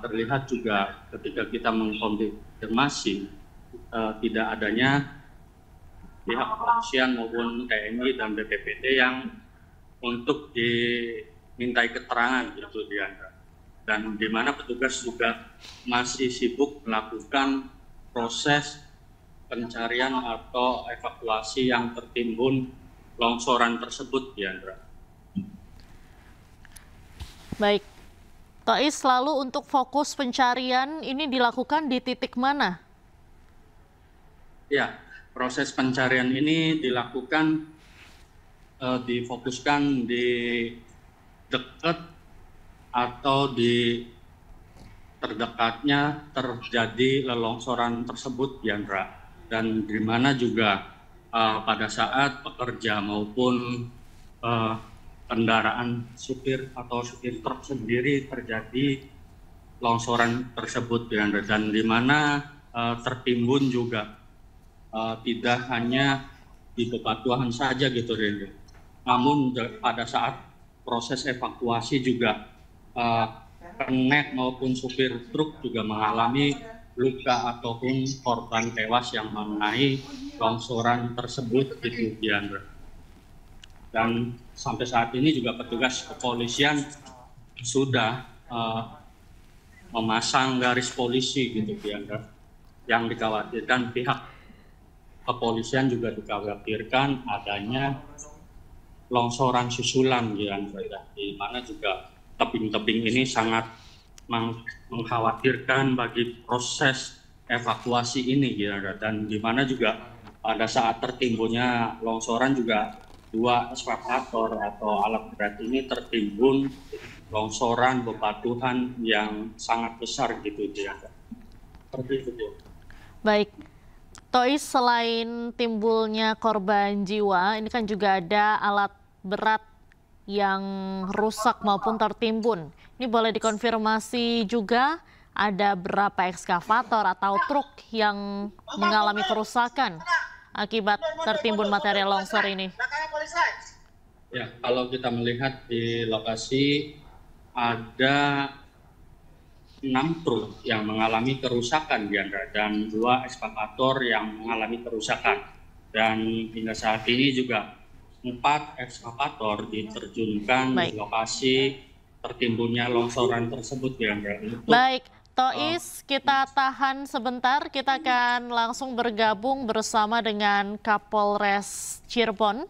Speaker 4: terlihat juga ketika kita mengkonfirmasi tidak adanya pihak kepolisian maupun TNI dan BPBD yang untuk dimintai keterangan gitu Diandra. Dan di mana petugas juga masih sibuk melakukan proses pencarian atau evakuasi yang tertimbun longsoran tersebut Diandra.
Speaker 1: Baik, Tois, lalu untuk fokus pencarian ini dilakukan di titik mana?
Speaker 4: Ya, proses pencarian ini dilakukan difokuskan di dekat atau di terdekatnya terjadi lelongsoran tersebut Diandra. Dan di mana juga pada saat pekerja maupun kendaraan supir atau supir truk sendiri terjadi longsoran tersebut Diandra. Dan di mana tertimbun juga tidak hanya di bebatuan saja gitu Diandra, namun pada saat proses evakuasi juga kenek maupun supir truk juga mengalami luka ataupun korban tewas yang mengenai longsoran tersebut gitu Diandra. Dan sampai saat ini juga petugas kepolisian sudah memasang garis polisi gitu Diandra. Yang dikhawatirkan pihak kepolisian juga dikhawatirkan adanya longsoran susulan Diandra, di mana juga tebing-tebing ini sangat mengkhawatirkan bagi proses evakuasi ini Diandra. Dan di mana juga pada saat tertimbunnya longsoran juga 2 eskavator atau alat berat ini tertimbun longsoran bebatuan yang sangat besar gitu Diandra. Seperti itu.
Speaker 1: Baik, Tois, selain timbulnya korban jiwa, ini kan juga ada alat berat yang rusak maupun tertimbun. Ini boleh dikonfirmasi juga ada berapa ekskavator atau truk yang mengalami kerusakan akibat tertimbun material longsor ini?
Speaker 4: Ya, kalau kita melihat di lokasi ada 6 truk yang mengalami kerusakan Diandra, dan 2 ekskavator yang mengalami kerusakan. Dan hingga saat ini juga 4 ekskavator diterjunkan di lokasi tertimbunnya longsoran tersebut Diandra.
Speaker 1: Baik, Tois, kita tahan sebentar. Kita akan langsung bergabung bersama dengan Kapolres Cirebon,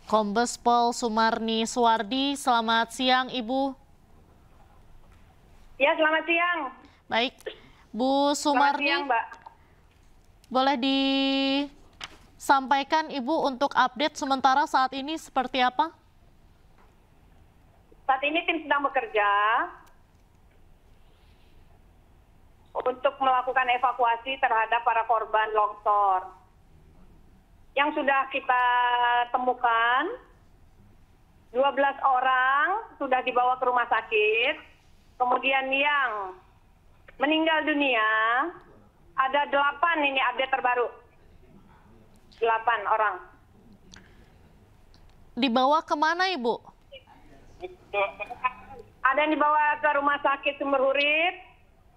Speaker 1: Kombes Pol Sumarni Suwardi. Selamat siang, Ibu.
Speaker 3: Ya, selamat siang.
Speaker 1: Baik, Bu Sumarni,
Speaker 3: Selamat siang, Mbak.
Speaker 1: boleh disampaikan Ibu untuk update sementara saat ini seperti apa?
Speaker 3: Saat ini tim sedang bekerja untuk melakukan evakuasi terhadap para korban longsor. Yang sudah kita temukan, 12 orang sudah dibawa ke rumah sakit. Kemudian yang meninggal dunia, ada 8 ini update terbaru. 8 orang.
Speaker 1: Dibawa kemana, Ibu?
Speaker 3: Ada yang dibawa ke rumah sakit Sumber Urip,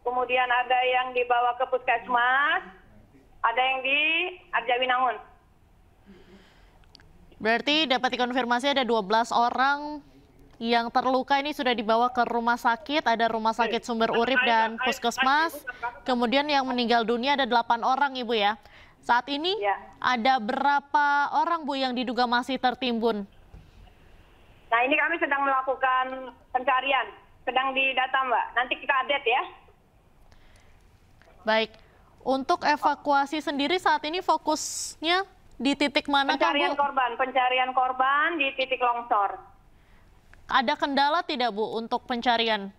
Speaker 3: kemudian ada yang dibawa ke puskesmas, ada yang di Arjawinangun.
Speaker 1: Berarti dapat dikonfirmasi ada 12 orang yang terluka ini sudah dibawa ke rumah sakit, ada rumah sakit Sumber Urip dan puskesmas. Kemudian yang meninggal dunia ada 8 orang, Ibu ya. Saat ini ada berapa orang, Bu, yang diduga masih tertimbun?
Speaker 3: Nah, ini kami sedang melakukan pencarian, sedang didata, Mbak. Nanti kita update ya.
Speaker 1: Baik, untuk evakuasi sendiri saat ini fokusnya di titik mana,
Speaker 3: Pencarian
Speaker 1: Bu?
Speaker 3: pencarian korban di titik longsor.
Speaker 1: Ada kendala tidak, Bu, untuk pencarian?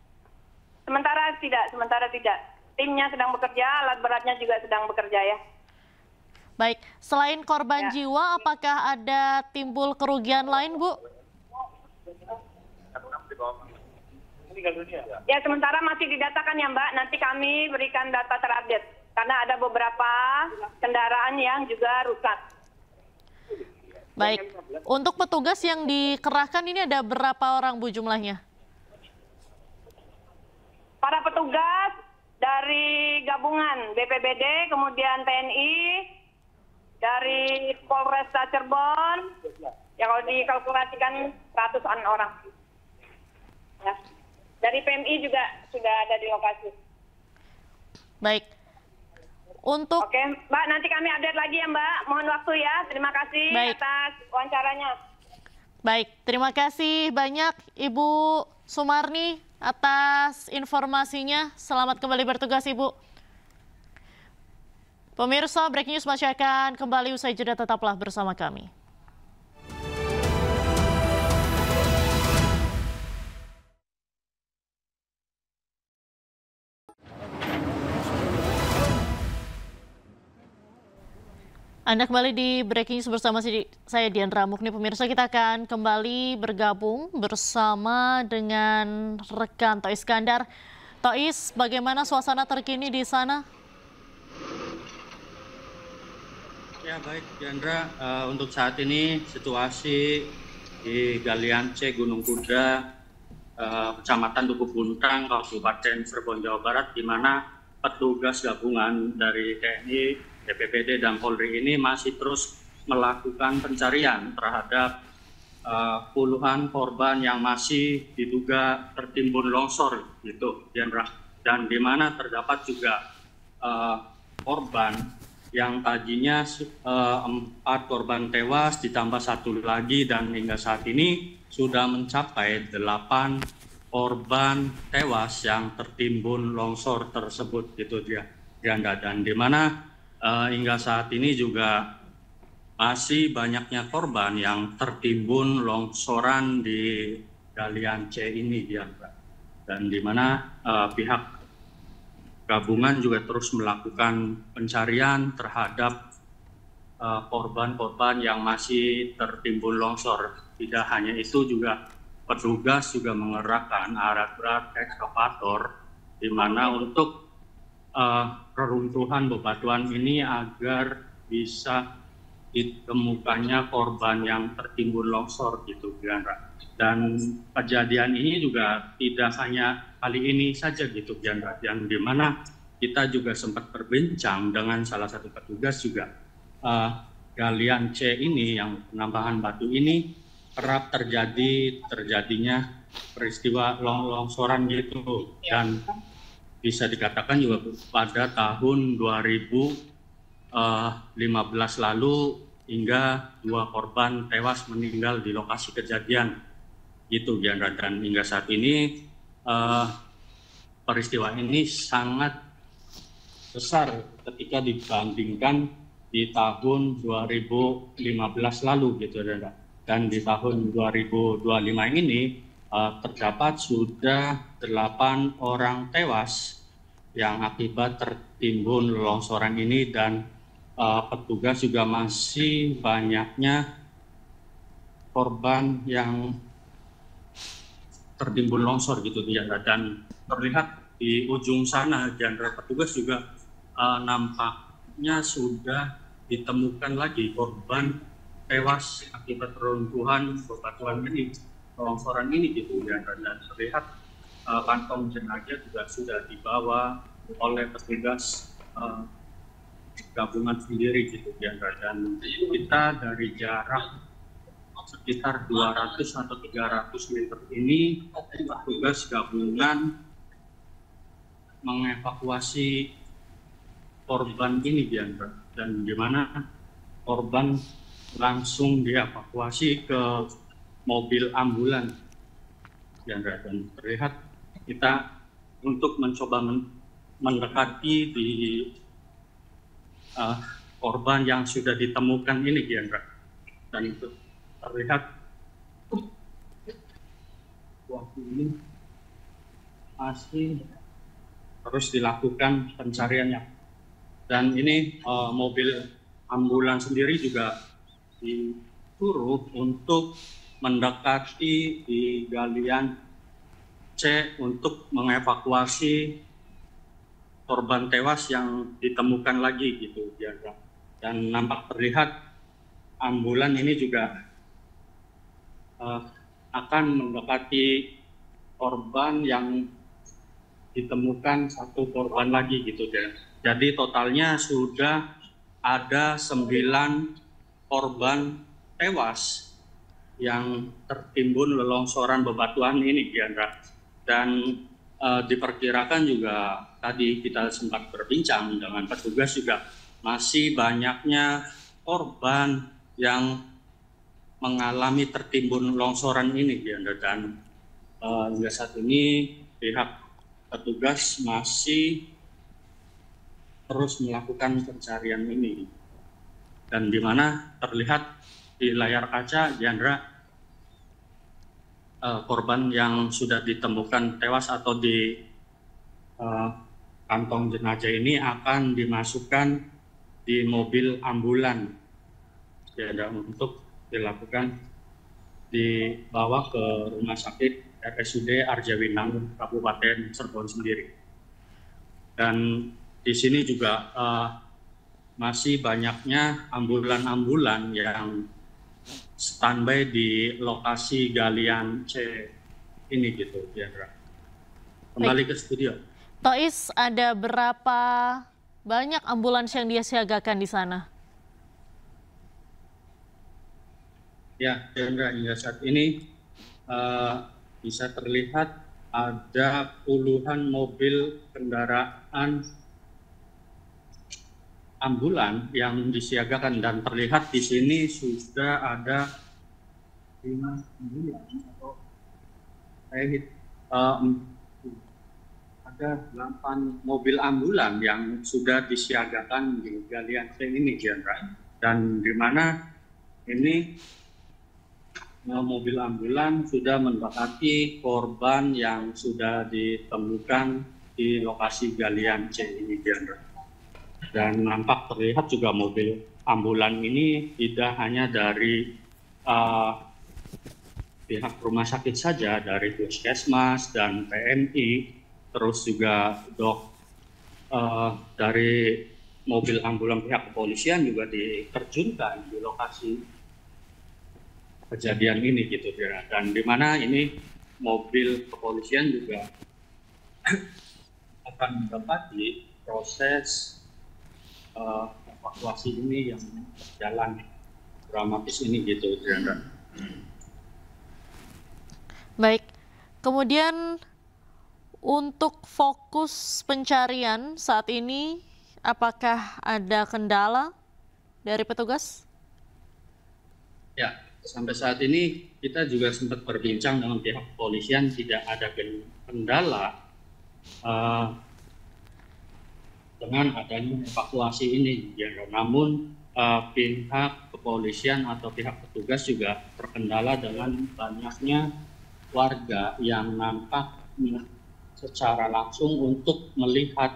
Speaker 3: Sementara tidak. Timnya sedang bekerja, alat beratnya juga sedang bekerja ya.
Speaker 1: Baik, selain korban jiwa, apakah ada timbul kerugian lain, Bu?
Speaker 3: Ya, sementara masih didatakan ya, Mbak. Nanti kami berikan data terupdate. Karena ada beberapa kendaraan yang juga rusak.
Speaker 1: Baik, untuk petugas yang dikerahkan ini ada berapa orang, Bu, jumlahnya?
Speaker 3: Para petugas dari gabungan BPBD, kemudian TNI, dari Polresta Cirebon, ya kalau dikalkulasikan 100-an orang. Ya. Dari PMI juga sudah ada di lokasi.
Speaker 1: Baik. Untuk
Speaker 3: Oke, Mbak, nanti kami update lagi ya, Mbak. Mohon waktu ya. Terima kasih atas wawancaranya.
Speaker 1: Baik, terima kasih banyak Ibu Sumarni atas informasinya. Selamat kembali bertugas, Ibu. Pemirsa, Breaking News masih akan kembali usai jeda, tetaplah bersama kami. Anda kembali di Breaking News bersama saya Diandra Mukni. Pemirsa, kita akan kembali bergabung bersama dengan rekan Tois Iskandar. Tois, bagaimana suasana terkini di sana?
Speaker 4: Ya baik, Diandra. Untuk saat ini situasi di Galian C Gunung Kuda, Kecamatan Duku Buntang, Kabupaten Cirebon, Jawa Barat, di mana petugas gabungan dari TNI, BPBD, dan Polri ini masih terus melakukan pencarian terhadap puluhan korban yang masih diduga tertimbun longsor, gitu, Diandra. Dan di mana terdapat juga korban yang tadinya 4 korban tewas ditambah 1 lagi, dan hingga saat ini sudah mencapai 8 korban tewas yang tertimbun longsor tersebut, gitu dia. Dan di mana hingga saat ini juga masih banyaknya korban yang tertimbun longsoran di Galian C ini, dia. Dan di mana pihak gabungan juga terus melakukan pencarian terhadap korban-korban yang masih tertimbun longsor. Tidak hanya itu, juga petugas juga mengerahkan alat berat ekskavator di mana untuk reruntuhan bebatuan ini agar bisa ditemukannya korban yang tertimbun longsor, gitu, Diandra. Dan kejadian ini juga tidak hanya kali ini saja, gitu, Diandra, yang dimana kita juga sempat berbincang dengan salah satu petugas juga. Galian C ini, yang penambahan batu ini, kerap terjadinya peristiwa longsoran, gitu. Dan bisa dikatakan juga pada tahun 2015 lalu hingga 2 korban tewas meninggal di lokasi kejadian, gitu, Diandra. Dan hingga saat ini peristiwa ini sangat besar ketika dibandingkan di tahun 2015 lalu, gitu, Diandra. Dan di tahun 2025 ini terdapat sudah 8 orang tewas yang akibat tertimbun longsoran ini, dan petugas juga masih banyaknya korban yang tertimbun longsor, gitu, Diandra. Dan terlihat di ujung sana, Diandra, petugas juga nampaknya sudah ditemukan lagi korban tewas akibat reruntuhan bebatuan ini, longsoran ini, gitu, Diandra. Dan terlihat kantong jenazah juga sudah dibawa oleh petugas gabungan sendiri, gitu, Diandra. Dan kita dari jarak sekitar 200 atau 300 meter ini, petugas gabungan mengevakuasi korban ini, Diandra. Dan di mana korban langsung dievakuasi ke mobil ambulan, Diandra. Dan terlihat kita untuk mencoba mendekati di korban yang sudah ditemukan ini, Diandra. Dan itu terlihat waktu ini masih terus dilakukan pencariannya. Dan ini mobil ambulans sendiri juga disuruh untuk mendekati di Galian C untuk mengevakuasi korban tewas yang ditemukan lagi, gitu, Diandra. Dan nampak terlihat ambulan ini juga akan mendekati korban yang ditemukan 1 korban lagi, gitu, Diandra. Jadi totalnya sudah ada 9 korban tewas yang tertimbun longsoran bebatuan ini, Diandra. Dan diperkirakan juga tadi kita sempat berbincang dengan petugas juga masih banyaknya korban yang mengalami tertimbun longsoran ini, Diandra. Dan hingga saat ini pihak petugas masih terus melakukan pencarian ini. Dan di mana terlihat di layar kaca, Diandra, korban yang sudah ditemukan tewas atau di kantong jenazah ini akan dimasukkan di mobil ambulan, Diandra, untuk dilakukan dibawa ke rumah sakit RSUD Arjawinang Kabupaten Cirebon sendiri. Dan di sini juga masih banyaknya ambulan-ambulan yang standby di lokasi galian C ini gitu, Diandra. Kembali ke studio.
Speaker 1: Tois, ada berapa banyak ambulans yang disiagakan di sana?
Speaker 4: Ya, Diandra, hingga saat ini bisa terlihat ada puluhan mobil kendaraan ambulan yang disiagakan, dan terlihat di sini sudah ada 5 ambulan atau ada 8 mobil ambulan yang sudah disiagakan di galian C ini, Diandra. Dan di mana ini mobil ambulan sudah mendapati korban yang sudah ditemukan di lokasi galian C ini, Diandra. Dan nampak terlihat juga mobil ambulan ini tidak hanya dari pihak rumah sakit saja, dari Puskesmas dan PMI, terus juga dari mobil ambulan pihak kepolisian juga diterjunkan di lokasi kejadian ini gitu, dan di mana ini mobil kepolisian juga akan mendapati proses evakuasi ini yang jalan dramatis ini gitu, Diandra.
Speaker 1: Baik, kemudian untuk fokus pencarian saat ini, apakah ada kendala dari petugas?
Speaker 4: Ya, sampai saat ini kita juga sempat berbincang dengan pihak kepolisian, tidak ada kendala dengan adanya evakuasi ini, ya. Namun pihak kepolisian atau pihak petugas juga terkendala dengan banyaknya warga yang nampak secara langsung untuk melihat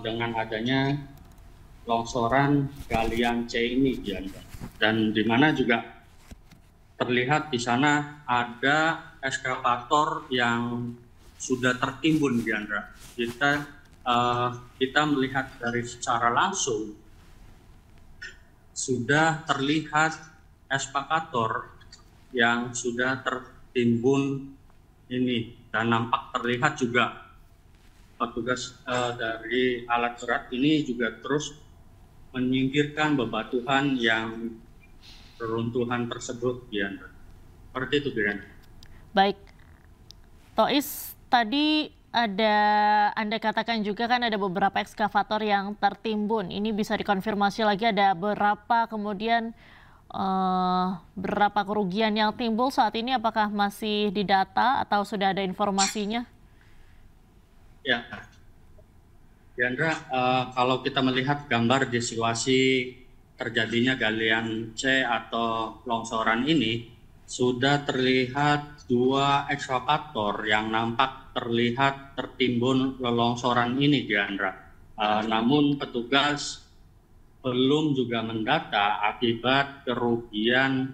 Speaker 4: dengan adanya longsoran galian C ini, ya. Dan di mana juga terlihat di sana ada eskavator yang sudah tertimbun, Diandra. Kita melihat dari secara langsung sudah terlihat eskavator yang sudah tertimbun ini, dan nampak terlihat juga petugas dari alat berat ini juga terus menyingkirkan bebatuan yang reruntuhan tersebut, Diandra. Seperti itu, Diandra.
Speaker 1: Baik, Tois, tadi Anda katakan juga kan ada beberapa ekskavator yang tertimbun. Ini bisa dikonfirmasi lagi ada berapa, kemudian berapa kerugian yang timbul saat ini? Apakah masih didata atau sudah ada informasinya?
Speaker 4: Ya, Diandra, kalau kita melihat gambar di situasi terjadinya galian C atau longsoran ini, sudah terlihat 2 ekskavator yang nampak terlihat tertimbun longsoran ini, Diandra. Namun petugas belum juga mendata akibat kerugian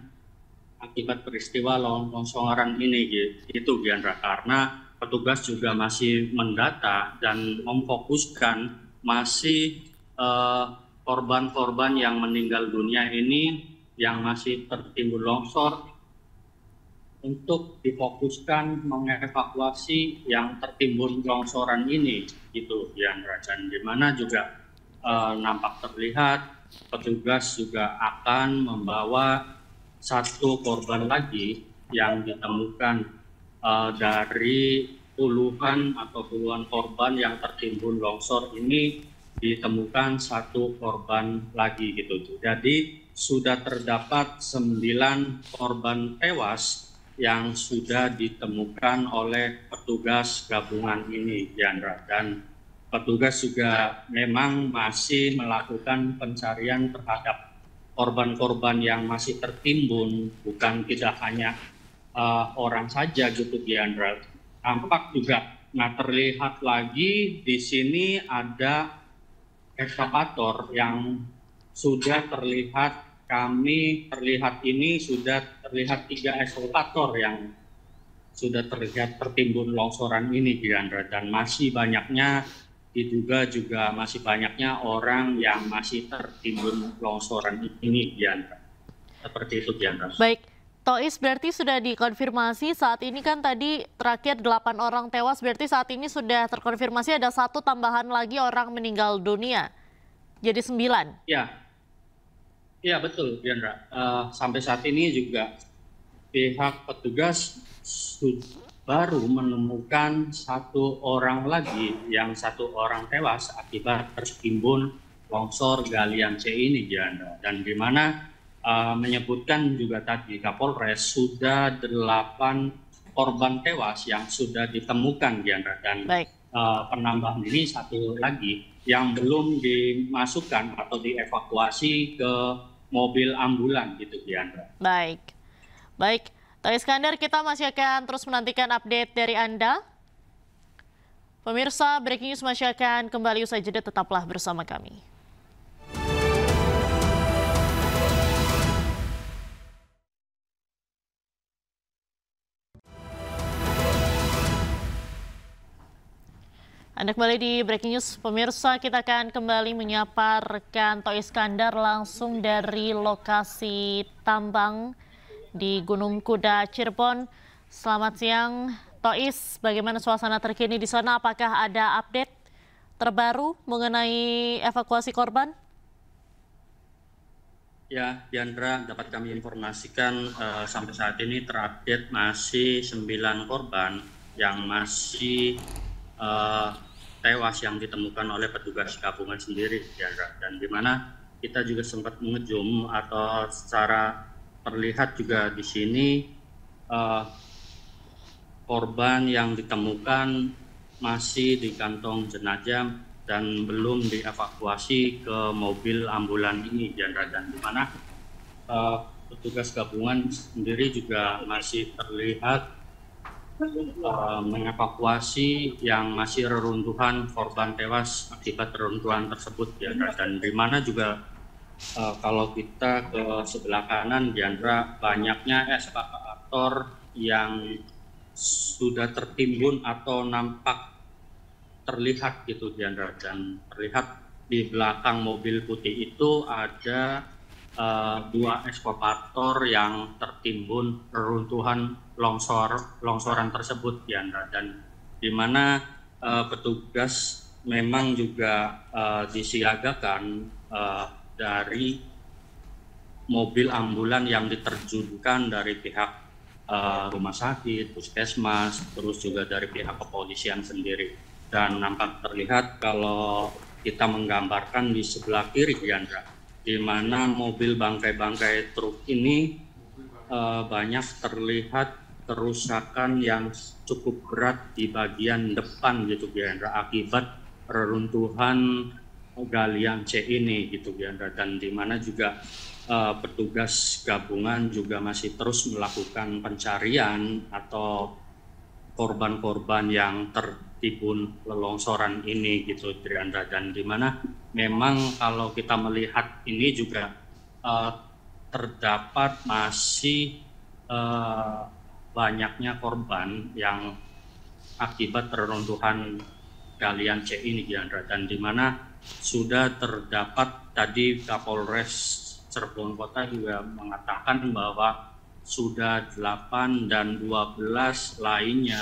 Speaker 4: akibat peristiwa longsoran ini, gitu, Diandra, karena petugas juga masih mendata dan memfokuskan masih korban-korban yang meninggal dunia ini yang masih tertimbun longsor, untuk difokuskan mengevakuasi yang tertimbun longsoran ini, gitu, Diandra. Dan di mana juga nampak terlihat petugas juga akan membawa 1 korban lagi yang ditemukan dari puluhan korban yang tertimbun longsor ini, ditemukan 1 korban lagi, gitu. Jadi sudah terdapat 9 korban tewas yang sudah ditemukan oleh petugas gabungan ini, Diandra. Dan petugas juga memang masih melakukan pencarian terhadap korban-korban yang masih tertimbun, bukan tidak hanya orang saja, gitu, Diandra. Nampak juga, terlihat lagi di sini ada ekskavator yang sudah terlihat, sudah terlihat 3 ekskavator yang sudah terlihat tertimbun longsoran ini, Diandra. Dan masih banyaknya diduga juga masih banyaknya orang yang masih tertimbun longsoran ini, Diandra. Seperti itu, Diandra.
Speaker 1: Baik, Tois berarti sudah dikonfirmasi saat ini kan tadi terakhir 8 orang tewas, berarti saat ini sudah terkonfirmasi ada 1 tambahan lagi orang meninggal dunia. Jadi 9.
Speaker 4: Ya, iya betul, Diandra. Sampai saat ini juga pihak petugas baru menemukan 1 orang lagi, yang 1 orang tewas akibat tertimbun longsor galian C ini, Diandra. Dan di mana menyebutkan juga tadi Kapolres sudah 8 korban tewas yang sudah ditemukan, Diandra. Dan penambahan ini 1 lagi yang belum dimasukkan atau dievakuasi ke mobil ambulan gitu, Diandra.
Speaker 1: Baik, Tois Iskandar, kita masih akan terus menantikan update dari Anda. Pemirsa, Breaking News masih akan kembali usai jeda, tetaplah bersama kami. Anda kembali di Breaking News. Pemirsa, kita akan kembali menyapa rekan Tois Iskandar langsung dari lokasi tambang di Gunung Kuda, Cirebon. Selamat siang, Tois. Bagaimana suasana terkini di sana? Apakah ada update terbaru mengenai evakuasi korban?
Speaker 4: Ya, Diandra, dapat kami informasikan sampai saat ini terupdate masih 9 korban yang masih tewas yang ditemukan oleh petugas gabungan sendiri, Diandra. Dan di mana kita juga sempat mengejum atau secara terlihat juga di sini korban yang ditemukan masih di kantong jenazah dan belum dievakuasi ke mobil ambulan ini, Diandra. Dan di mana petugas gabungan sendiri juga masih terlihat mengevakuasi yang masih reruntuhan korban tewas akibat reruntuhan tersebut, Diandra. Dan di mana juga kalau kita ke sebelah kanan, Diandra, banyaknya eskavator yang sudah tertimbun atau nampak terlihat gitu, Diandra. Dan terlihat di belakang mobil putih itu ada 2 eskavator yang tertimbun reruntuhan longsoran tersebut, Diandra. Dan di mana petugas memang juga disiagakan dari mobil ambulan yang diterjunkan dari pihak rumah sakit, puskesmas, terus juga dari pihak kepolisian sendiri. Dan nampak terlihat kalau kita menggambarkan di sebelah kiri, Diandra, di mana mobil bangkai-bangkai truk ini banyak terlihat kerusakan yang cukup berat di bagian depan gitu, Diandra, akibat reruntuhan galian C ini gitu, Diandra. Dan di mana juga petugas gabungan juga masih terus melakukan pencarian atau korban-korban yang tertimbun longsoran ini gitu, Diandra. Dan di mana memang kalau kita melihat ini juga terdapat masih banyaknya korban yang akibat reruntuhan galian C ini, Diandra. Dan di mana sudah terdapat tadi Kapolres Cirebon Kota juga mengatakan bahwa sudah 8 dan 12 lainnya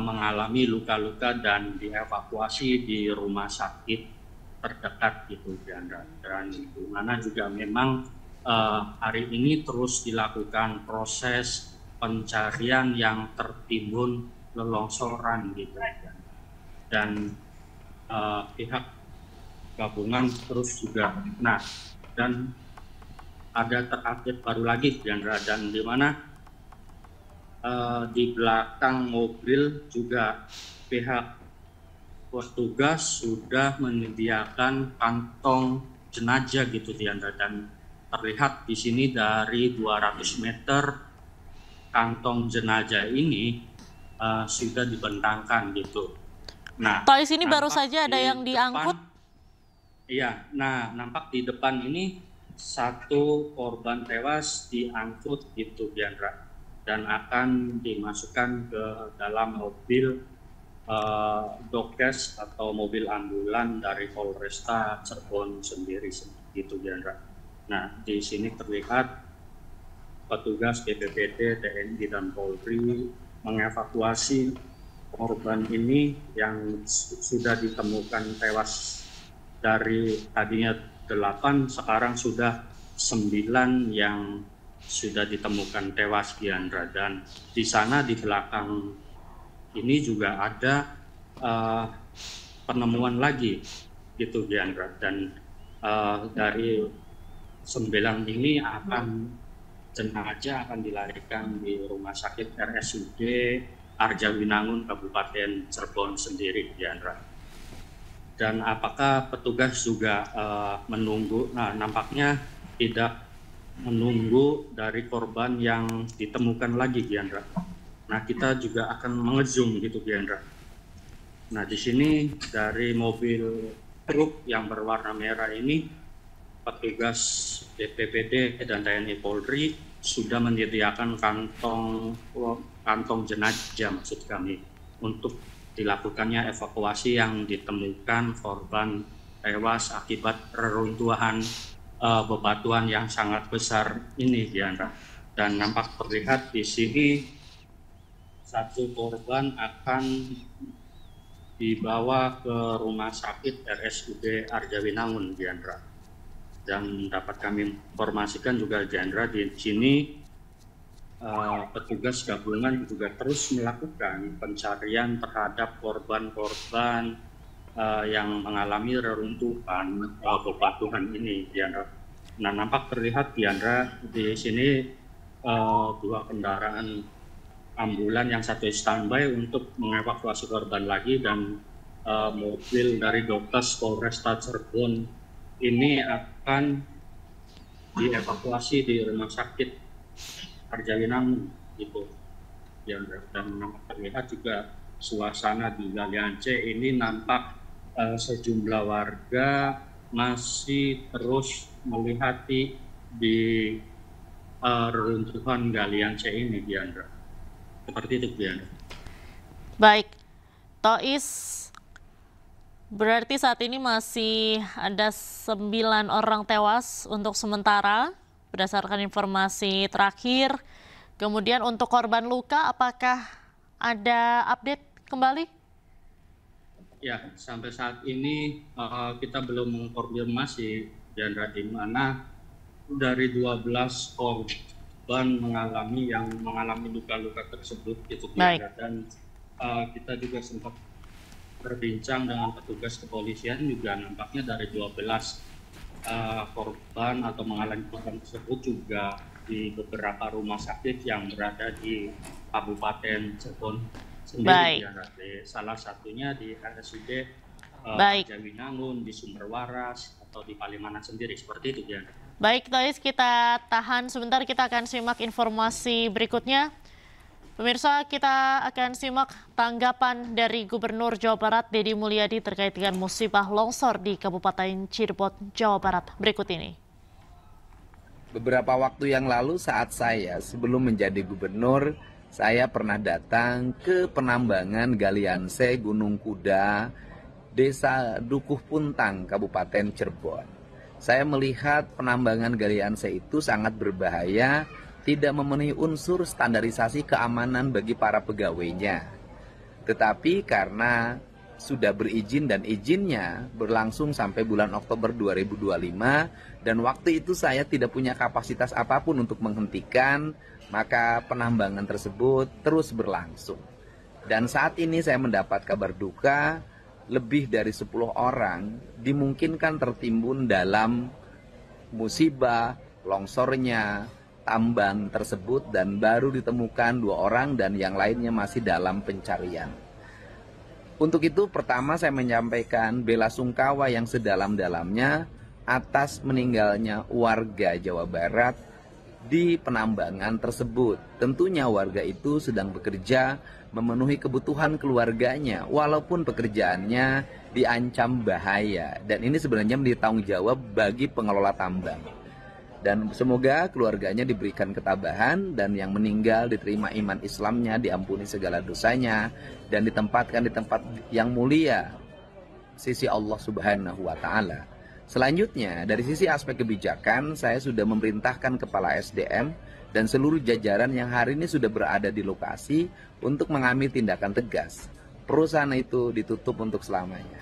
Speaker 4: mengalami luka-luka dan dievakuasi di rumah sakit terdekat gitu, Diandra. Dan di mana juga memang hari ini terus dilakukan proses pencarian yang tertimbun longsoran gitu. Dan pihak gabungan terus juga. Nah, dan ada terupdate baru lagi, Diandra, dan di mana di belakang mobil juga pihak petugas sudah menyediakan kantong jenazah gitu, Diandra. Dan terlihat di sini dari 200 meter kantong jenazah ini sudah dibentangkan gitu. Nah,
Speaker 1: Tois, ini baru saja ada yang diangkut.
Speaker 4: Iya, nah nampak di depan ini 1 korban tewas diangkut gitu, Diandra, dan akan dimasukkan ke dalam mobil dokes atau mobil ambulan dari Polresta Cirebon sendiri gitu, Diandra. Nah, di sini terlihat petugas BPBD, TNI dan Polri mengevakuasi korban ini yang sudah ditemukan tewas dari tadinya 8, sekarang sudah 9 yang sudah ditemukan tewas, Diandra. Dan di sana di belakang ini juga ada penemuan lagi gitu, Diandra. Dan dari 9 ini jenazah akan dilarikan di Rumah Sakit RSUD Arjawinangun Kabupaten Cirebon sendiri, Diandra. Dan apakah petugas juga menunggu? Nah, nampaknya tidak menunggu dari korban yang ditemukan lagi, Diandra. Nah, kita juga akan mengezoom gitu, Diandra. Nah, di sini dari mobil truk yang berwarna merah ini, petugas BPBD dan TNI Polri sudah menyediakan kantong jenazah, maksud kami, untuk dilakukannya evakuasi yang ditemukan korban tewas akibat reruntuhan bebatuan yang sangat besar ini, Diandra. Dan nampak terlihat di sini satu korban akan dibawa ke Rumah Sakit RSUD Arjawinangun, Diandra. Dan dapat kami informasikan juga, Diandra, di sini petugas gabungan juga terus melakukan pencarian terhadap korban-korban yang mengalami reruntuhan bebatuan ini, Diandra. Nah, nampak terlihat, Diandra, di sini 2 kendaraan ambulan, yang satu standby untuk mengevakuasi korban lagi, dan mobil dari Dokes Polresta Cirebon ini akan dievakuasi di Rumah Sakit Arjawinangun gitu, Diandra. Dan nampak terlihat juga suasana di Galian C ini, nampak sejumlah warga masih terus melihat di reruntuhan Galian C ini, Diandra. Seperti itu, Diandra.
Speaker 1: Baik, Tois, berarti saat ini masih ada 9 orang tewas untuk sementara berdasarkan informasi terakhir. Kemudian untuk korban luka, apakah ada update kembali?
Speaker 4: Ya, sampai saat ini kita belum mengkonfirmasi, Diandra, di mana dari 12 korban mengalami luka-luka tersebut gitu, Diandra. Dan kita juga sempat berbincang dengan petugas kepolisian juga, nampaknya dari 12 korban atau mengalami korban tersebut juga di beberapa rumah sakit yang berada di Kabupaten Cirebon sendiri. Salah satunya di RSUD Arjawinangun, di Sumber Waras, atau di Palimanan sendiri, seperti itu, Diana.
Speaker 1: Baik, Tois, kita tahan sebentar, kita akan simak informasi berikutnya. Pemirsa, kita akan simak tanggapan dari Gubernur Jawa Barat Deddy Mulyadi terkait dengan musibah longsor di Kabupaten Cirebon, Jawa Barat. Berikut ini.
Speaker 5: Beberapa waktu yang lalu saat saya sebelum menjadi gubernur, saya pernah datang ke penambangan Galian C Gunung Kuda, Desa Dukuh Puntang, Kabupaten Cirebon. Saya melihat penambangan Galian C itu sangat berbahaya, tidak memenuhi unsur standarisasi keamanan bagi para pegawainya. Tetapi karena sudah berizin dan izinnya berlangsung sampai bulan Oktober 2025 dan waktu itu saya tidak punya kapasitas apapun untuk menghentikan, maka penambangan tersebut terus berlangsung. Dan saat ini saya mendapat kabar duka, lebih dari 10 orang dimungkinkan tertimbun dalam musibah longsornya tambang tersebut, dan baru ditemukan 2 orang dan yang lainnya masih dalam pencarian. Untuk itu pertama saya menyampaikan bela sungkawa yang sedalam-dalamnya atas meninggalnya warga Jawa Barat di penambangan tersebut. Tentunya warga itu sedang bekerja memenuhi kebutuhan keluarganya walaupun pekerjaannya diancam bahaya, dan ini sebenarnya menjadi tanggung jawab bagi pengelola tambang. Dan semoga keluarganya diberikan ketabahan dan yang meninggal diterima iman Islamnya, diampuni segala dosanya dan ditempatkan di tempat yang mulia sisi Allah Subhanahu wa taala. Selanjutnya, dari sisi aspek kebijakan, saya sudah memerintahkan kepala SDM dan seluruh jajaran yang hari ini sudah berada di lokasi untuk mengambil tindakan tegas. Perusahaan itu ditutup untuk selamanya.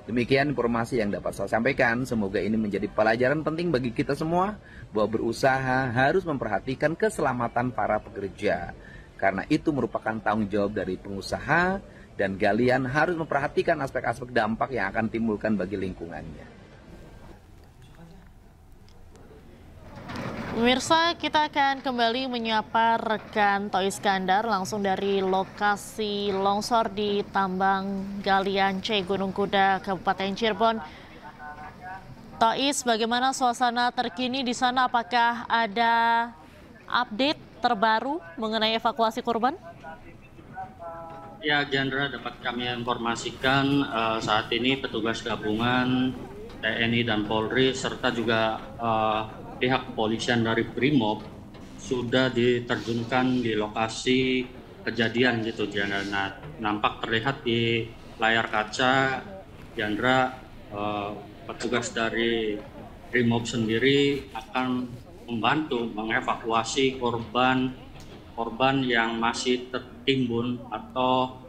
Speaker 5: Demikian informasi yang dapat saya sampaikan. Semoga ini menjadi pelajaran penting bagi kita semua bahwa berusaha harus memperhatikan keselamatan para pekerja. Karena itu merupakan tanggung jawab dari pengusaha dan kalian harus memperhatikan aspek-aspek dampak yang akan timbulkan bagi lingkungannya.
Speaker 1: Pemirsa, kita akan kembali menyapa rekan Toh Iskandar langsung dari lokasi longsor di Tambang Galian C, Gunung Kuda, Kabupaten Cirebon. Tois, bagaimana suasana terkini di sana? Apakah ada update terbaru mengenai evakuasi korban?
Speaker 4: Ya, Jandra, dapat kami informasikan saat ini petugas gabungan TNI dan Polri serta juga pihak kepolisian dari Brimob sudah diterjunkan di lokasi kejadian gitu, Jandra. Nah, nampak terlihat di layar kaca, Jandra, petugas dari Brimob sendiri akan membantu mengevakuasi korban yang masih tertimbun atau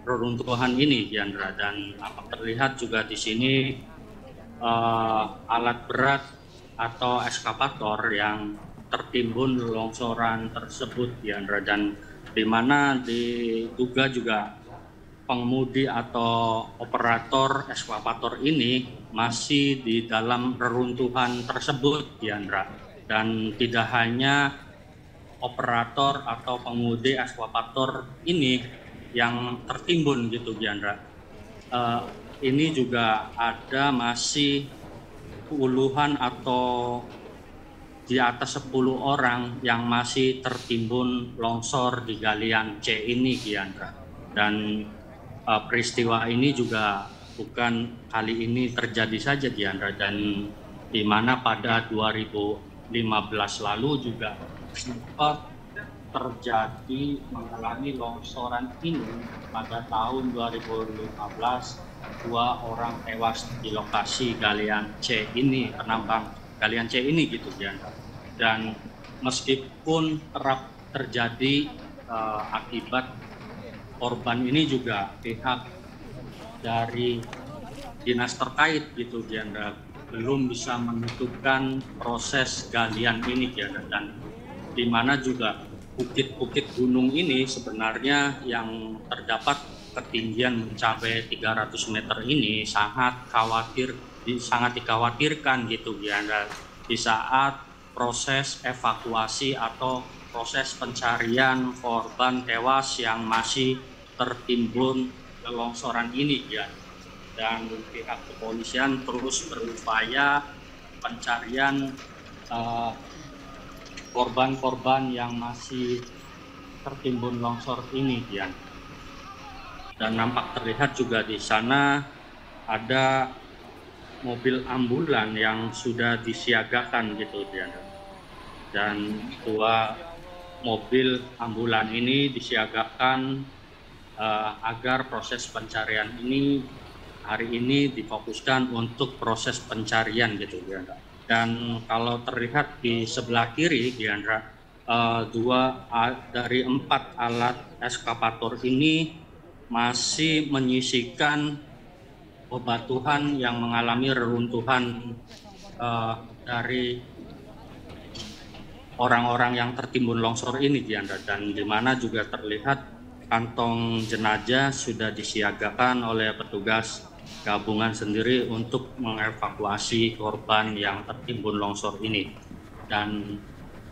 Speaker 4: reruntuhan ini, Jandra. Dan nampak terlihat juga di sini alat berat atau eskavator yang tertimbun longsoran tersebut, Diandra, dan di mana diduga juga pengemudi atau operator eskavator ini masih di dalam reruntuhan tersebut, Diandra. Dan tidak hanya operator atau pengemudi eskavator ini yang tertimbun gitu, Diandra. Ini juga ada masih puluhan atau di atas 10 orang yang masih tertimbun longsor di Galian C ini, Diandra. Dan peristiwa ini juga bukan kali ini terjadi saja, Diandra, dan di mana pada 2015 lalu juga sempat terjadi mengalami longsoran ini pada tahun 2015. 2 orang tewas di lokasi Galian C ini, penambang Galian C ini gitu, Diandra. Dan meskipun kerap terjadi akibat korban ini juga pihak dari dinas terkait gitu, Diandra, belum bisa menentukan proses galian ini, Diandra. Dan di mana juga bukit-bukit gunung ini sebenarnya yang terdapat ketinggian mencapai 300 meter ini sangat dikhawatirkan gitu, Diandra, di saat proses evakuasi atau proses pencarian korban tewas yang masih tertimbun longsoran ini, ya. Dan pihak kepolisian terus berupaya pencarian korban-korban yang masih tertimbun longsor ini, ya. Dan nampak terlihat juga di sana ada mobil ambulan yang sudah disiagakan gitu, Diana. Dan 2 mobil ambulan ini disiagakan agar proses pencarian ini hari ini difokuskan untuk proses pencarian gitu, Diana. Dan kalau terlihat di sebelah kiri, Diana, 2 dari 4 alat eskavator ini masih menyisikan bebatuan yang mengalami reruntuhan dari orang-orang yang tertimbun longsor ini, Diandra. Dan di mana juga terlihat kantong jenazah sudah disiagakan oleh petugas gabungan sendiri untuk mengevakuasi korban yang tertimbun longsor ini. Dan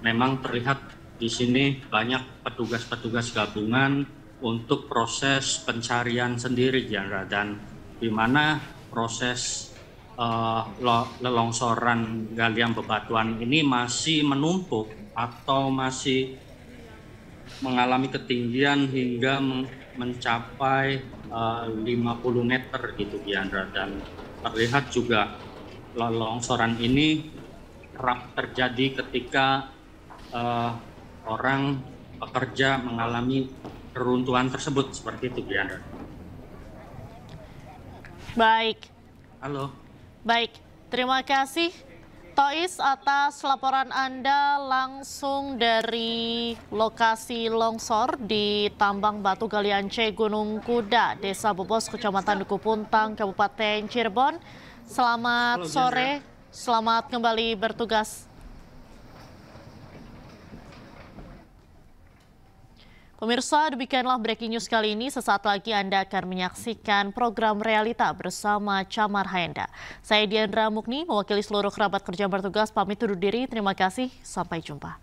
Speaker 4: memang terlihat di sini banyak petugas-petugas gabungan untuk proses pencarian sendiri, Diandra. Dan di mana proses longsoran galian bebatuan ini masih menumpuk atau masih mengalami ketinggian hingga mencapai 50 meter gitu, Diandra. Dan terlihat juga longsoran ini kerap terjadi ketika orang pekerja mengalami keruntuhan tersebut, seperti itu, Diandra.
Speaker 1: Baik.
Speaker 4: Halo.
Speaker 1: Baik, terima kasih Tois atas laporan Anda langsung dari lokasi longsor di Tambang Batu Galian C Gunung Kuda, Desa Bobos, Kecamatan Duku Puntang, Kabupaten Cirebon. Selamat sore, selamat kembali bertugas. Pemirsa, demikianlah breaking news kali ini. Sesaat lagi Anda akan menyaksikan program Realita bersama Camar Haenda. Saya Diandra Mukni, mewakili seluruh kerabat kerja bertugas, pamit undur diri. Terima kasih, sampai jumpa.